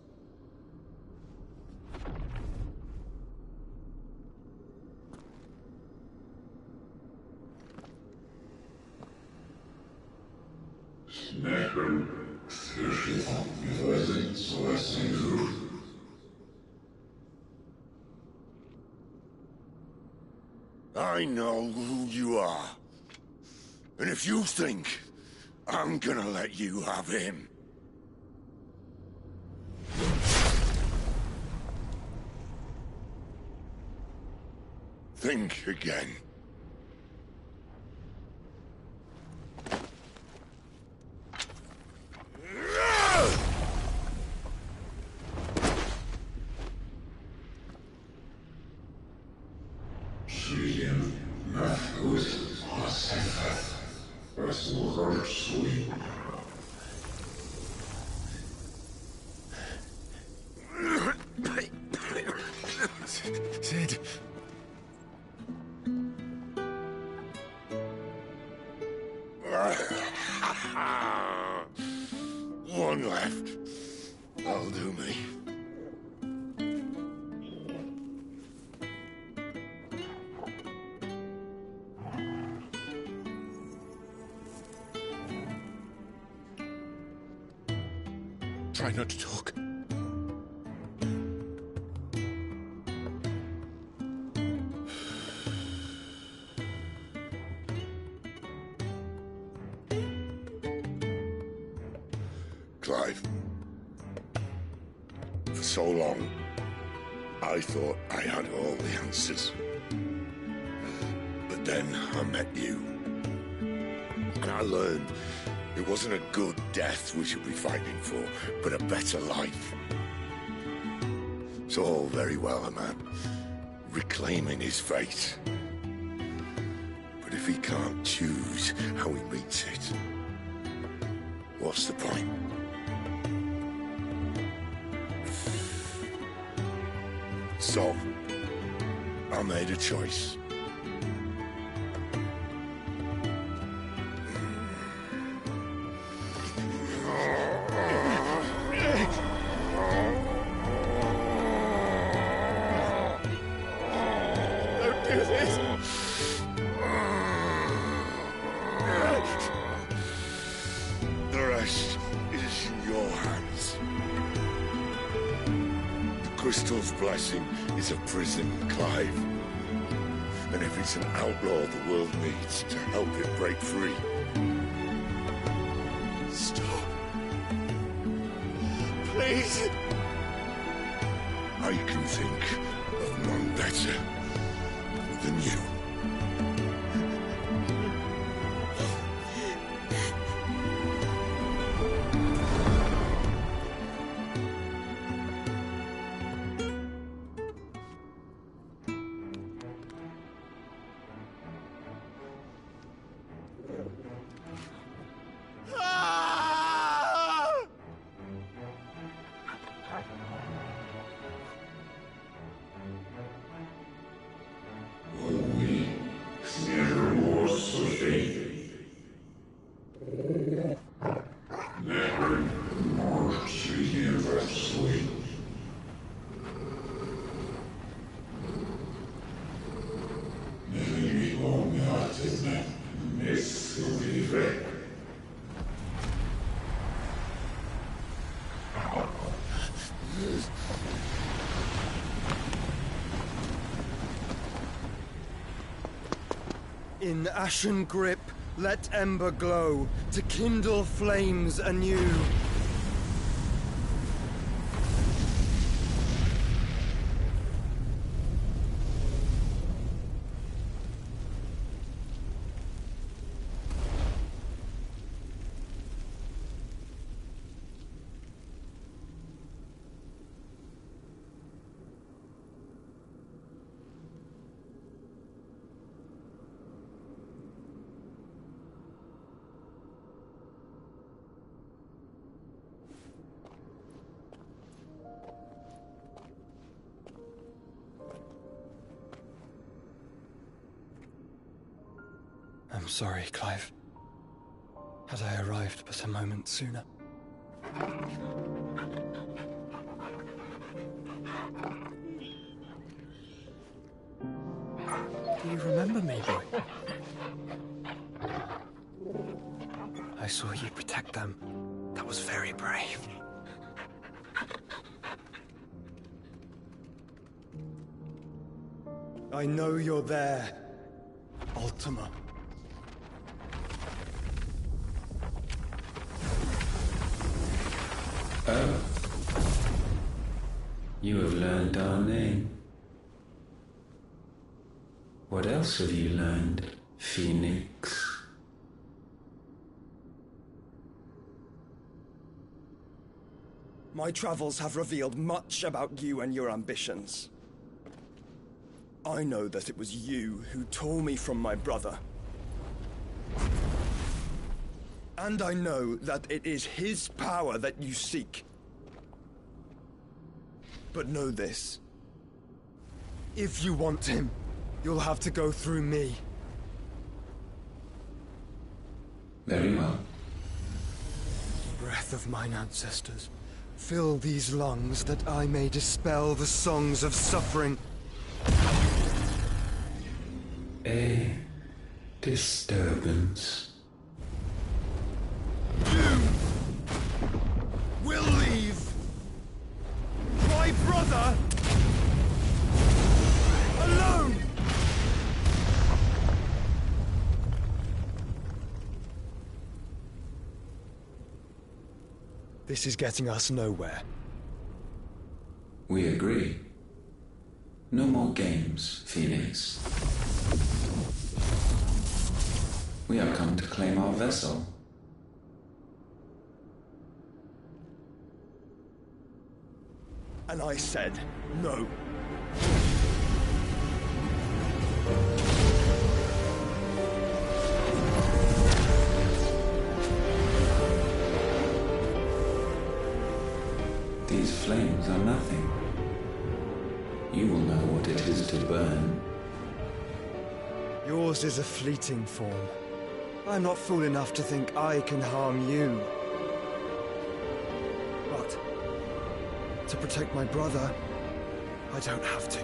I know who you are. And if you think I'm gonna let you have him... think again. Sid. One left. That'll do me. Try not to talk. Clive. For so long, I thought I had all the answers. But then I met you. And I learned it wasn't a good death we should be fighting for, but a better life. It's all very well, a man reclaiming his fate. But if he can't choose how he meets it, what's the point? So, I made a choice. Don't do this! The rest is in your hands. The Crystal's blessing is a prison, Clive. And if it's an outlaw the world needs to help it break free... Stop. Please. I can think of none better than you. We In ashen grip, let ember glow, to kindle flames anew. I'm sorry, Clive. Had I arrived but a moment sooner. Do you remember me, boy? I saw you protect them. That was very brave. I know you're there, Ultima. Oh. You have learned our name. What else have you learned, Phoenix? My travels have revealed much about you and your ambitions. I know that it was you who tore me from my brother. And I know that it is his power that you seek. But know this. If you want him, you'll have to go through me. Very well. Breath of mine ancestors, fill these lungs that I may dispel the songs of suffering. A disturbance. You will leave my brother alone! This is getting us nowhere. We agree. No more games, Phoenix. We have come to claim our vessel. And I said no. These flames are nothing. You will know what it is to burn. Yours is a fleeting form. I'm not fool enough to think I can harm you. But to protect my brother, I don't have to.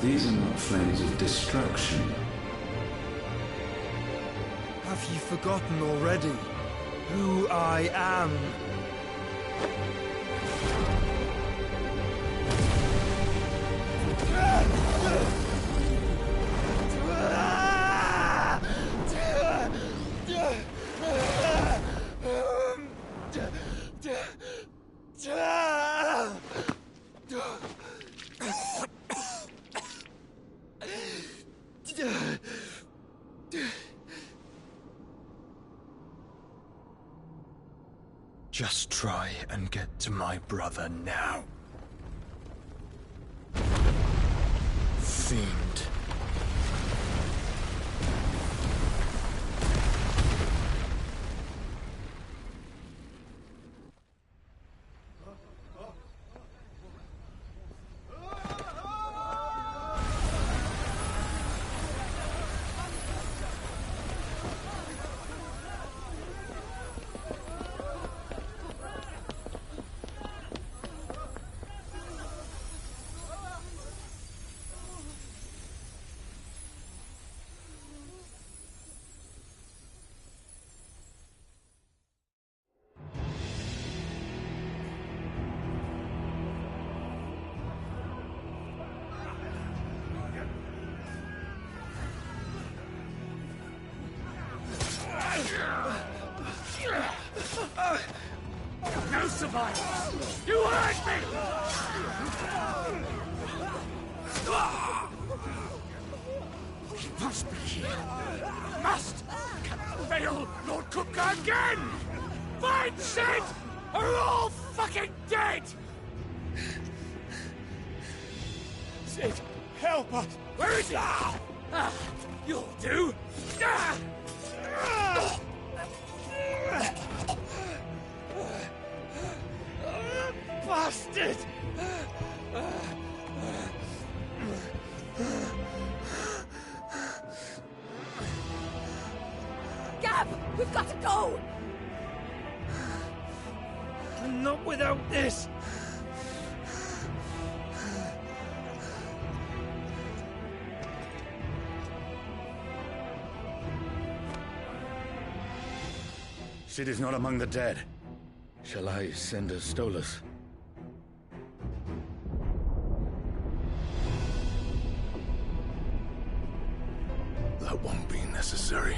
These are not flames of destruction. Have you forgotten already who I am? Just try and get to my brother now. Fiend. Again! Find Sid! Or we're all fucking dead! Sid, help us! Where is he? You'll do! Bastard! Gab! We've got to go! Not without this! Sid is not among the dead. Shall I send a Stolas? That won't be necessary.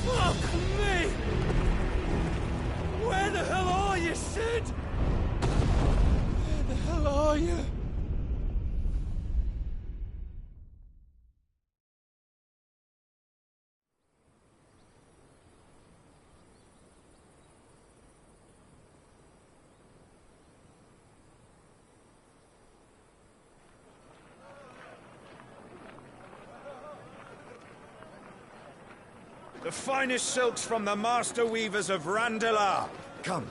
Fuck me! Where the hell are you, Sid? Where the hell are you? The finest silks from the master weavers of Randalar. Come,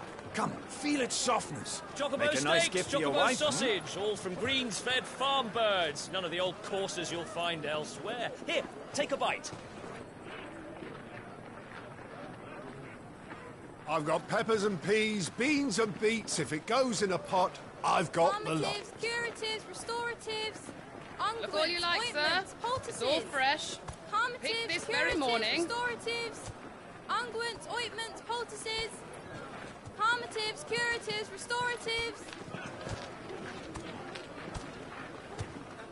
feel its softness. Chocobo Make a nice steaks, gift for your chocobo wife. sausage, all from greens-fed farm birds. None of the old courses you'll find elsewhere. Here, take a bite. I've got peppers and peas, beans and beets. If it goes in a pot, I've got the lot. Calmatives, curatives, restoratives, Look all you like, sir. It's all fresh. Calmatives, Picked this curatives, very morning. restoratives, unguents, ointments, poultices. Calmatives, curatives, restoratives.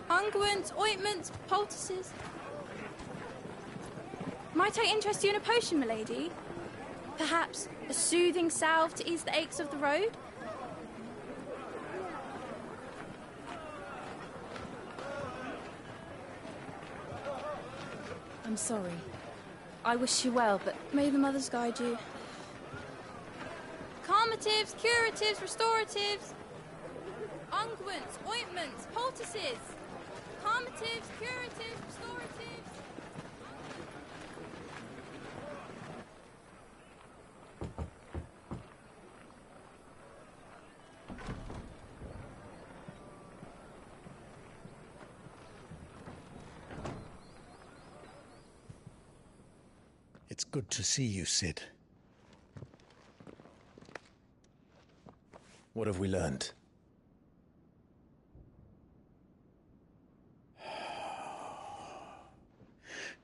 Unguents, ointments, poultices. Might I interest you in a potion, milady? Perhaps a soothing salve to ease the aches of the road? I'm sorry. I wish you well, but may the mothers guide you. Calmatives, curatives, restoratives. Unguents, ointments, poultices. Calmatives, curatives, restoratives. It's good to see you, Sid. What have we learned?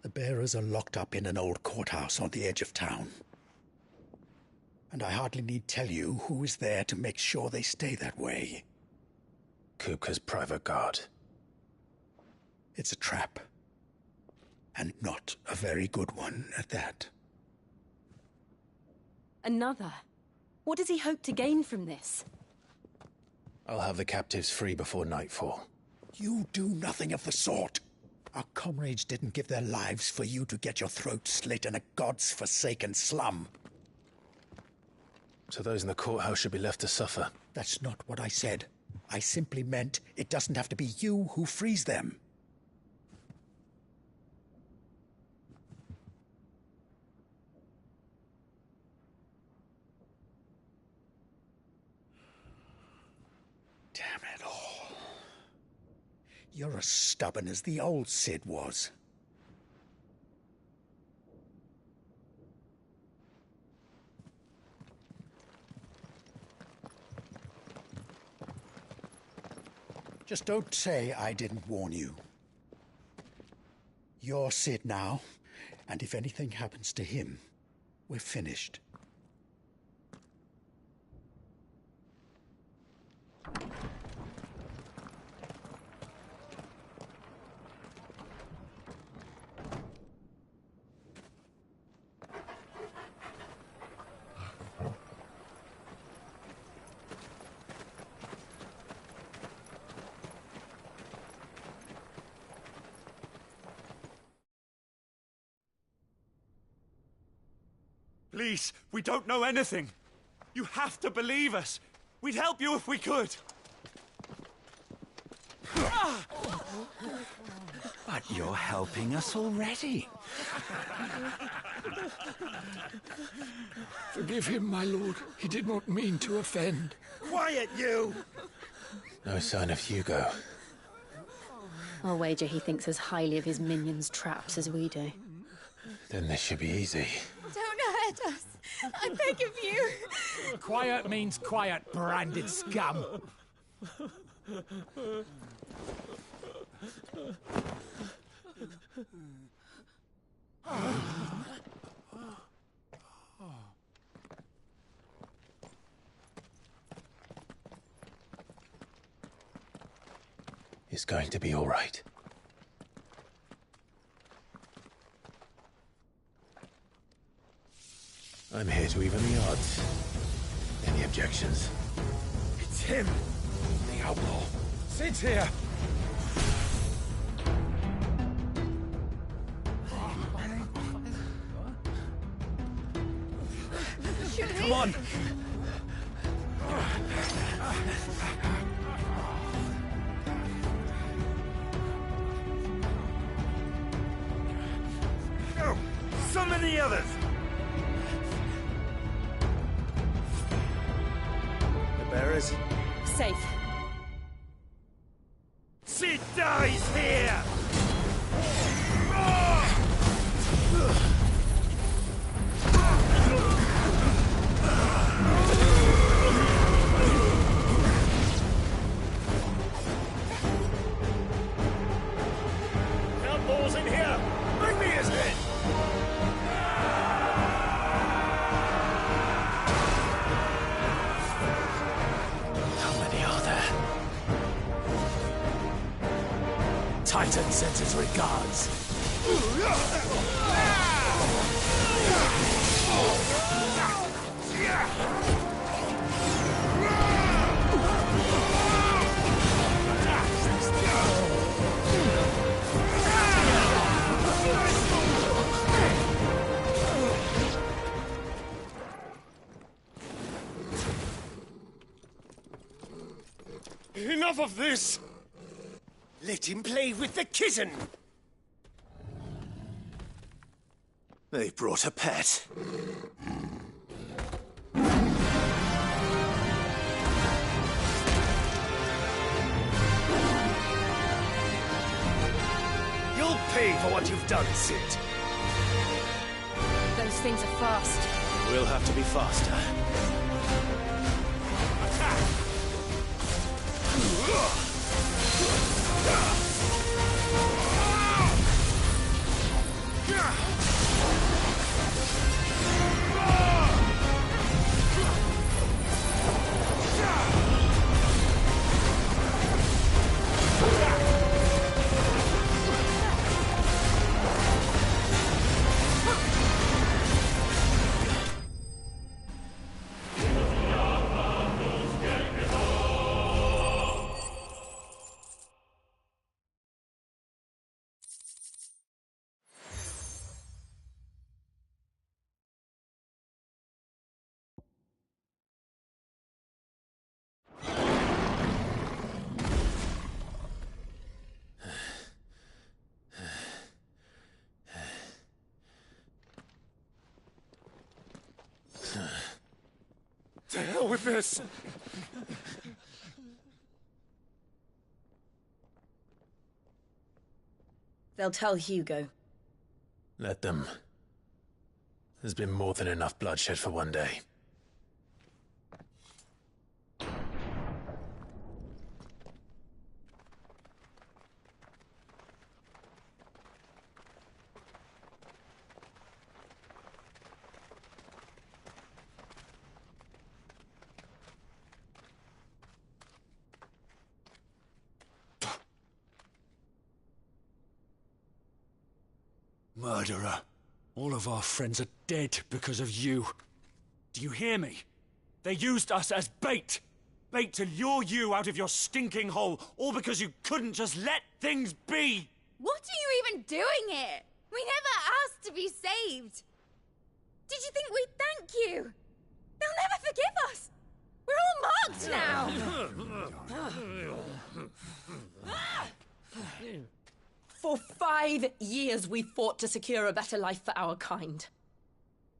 The bearers are locked up in an old courthouse on the edge of town. And I hardly need tell you who is there to make sure they stay that way. Kupka's private guard. It's a trap. And not a very good one at that. Another? What does he hope to gain from this? I'll have the captives free before nightfall. You do nothing of the sort. Our comrades didn't give their lives for you to get your throat slit in a god's-forsaken slum. So those in the courthouse should be left to suffer. That's not what I said. I simply meant it doesn't have to be you who frees them. Damn it all. You're as stubborn as the old Sid was. Just don't say I didn't warn you. You're Sid now, and if anything happens to him, we're finished. Please, we don't know anything. You have to believe us. We'd help you if we could. But you're helping us already. Forgive him, my lord. He did not mean to offend. Quiet, you! No sign of Hugo. I'll wager he thinks as highly of his minions' traps as we do. Then this should be easy. Don't hurt us. I beg of you. Quiet means quiet, branded scum. It's going to be all right. I'm here to even the odds. Any objections? It's him, the outlaw. Sit here. Come on. Go! Summon the others! The bearers? Safe. She dies here! Outlaws in here! Bring me his head! How many are there? Titan sends his regards. Enough of this! Let him play with the kitten! They brought a pet. You'll pay for what you've done, Sid. Those things are fast. We'll have to be faster. To hell with this! They'll tell Hugo. Let them. There's been more than enough bloodshed for one day. Murderer. All of our friends are dead because of you. Do you hear me? They used us as bait. Bait to lure you out of your stinking hole, all because you couldn't just let things be. What are you even doing here? We never asked to be saved. Did you think we'd thank you? They'll never forgive us! We're all marked now! For 5 years we fought to secure a better life for our kind.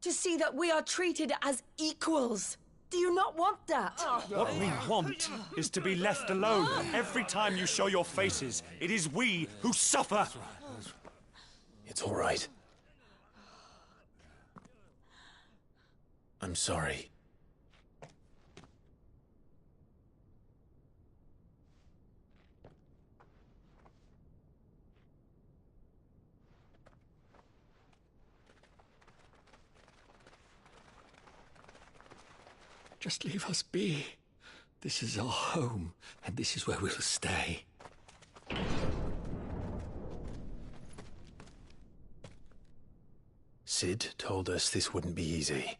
To see that we are treated as equals. Do you not want that? What we want is to be left alone. Every time you show your faces, it is we who suffer. It's all right. I'm sorry. Just leave us be. This is our home, and this is where we'll stay. Sid told us this wouldn't be easy.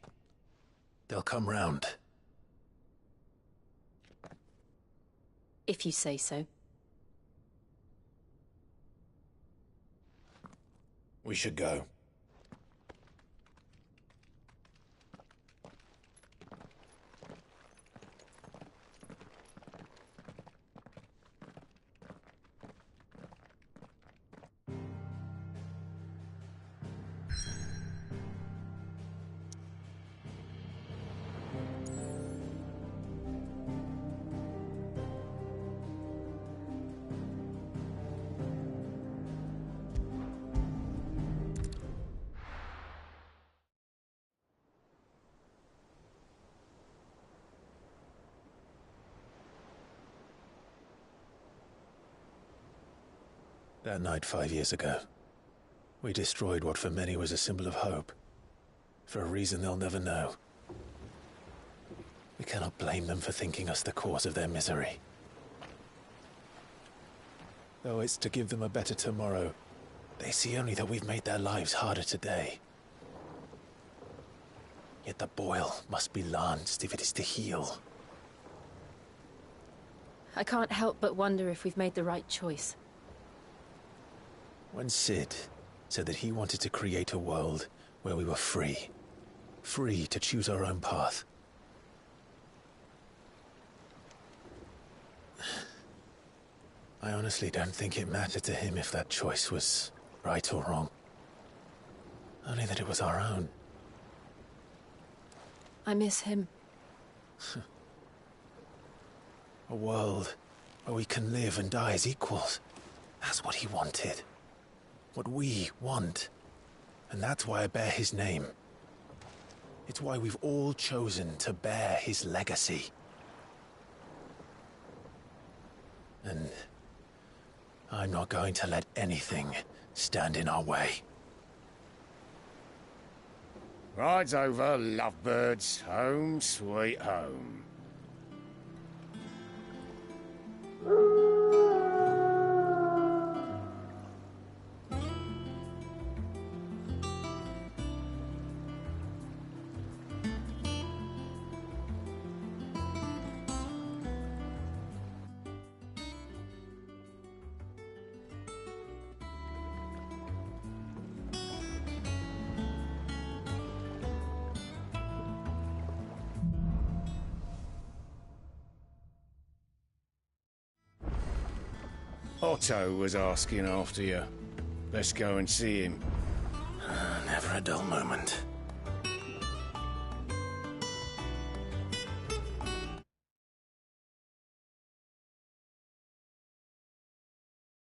They'll come round. If you say so. We should go. That night 5 years ago, we destroyed what for many was a symbol of hope. For a reason they'll never know. We cannot blame them for thinking us the cause of their misery. Though it's to give them a better tomorrow, they see only that we've made their lives harder today. Yet the boil must be lanced if it is to heal. I can't help but wonder if we've made the right choice. When Sid said that he wanted to create a world where we were free. Free to choose our own path. I honestly don't think it mattered to him if that choice was right or wrong. Only that it was our own. I miss him. A world where we can live and die as equals. That's what he wanted. What we want. And that's why I bear his name. It's why we've all chosen to bear his legacy. And I'm not going to let anything stand in our way. Ride's over, lovebirds. Home sweet home. Otto was asking after you. Let's go and see him. Never a dull moment.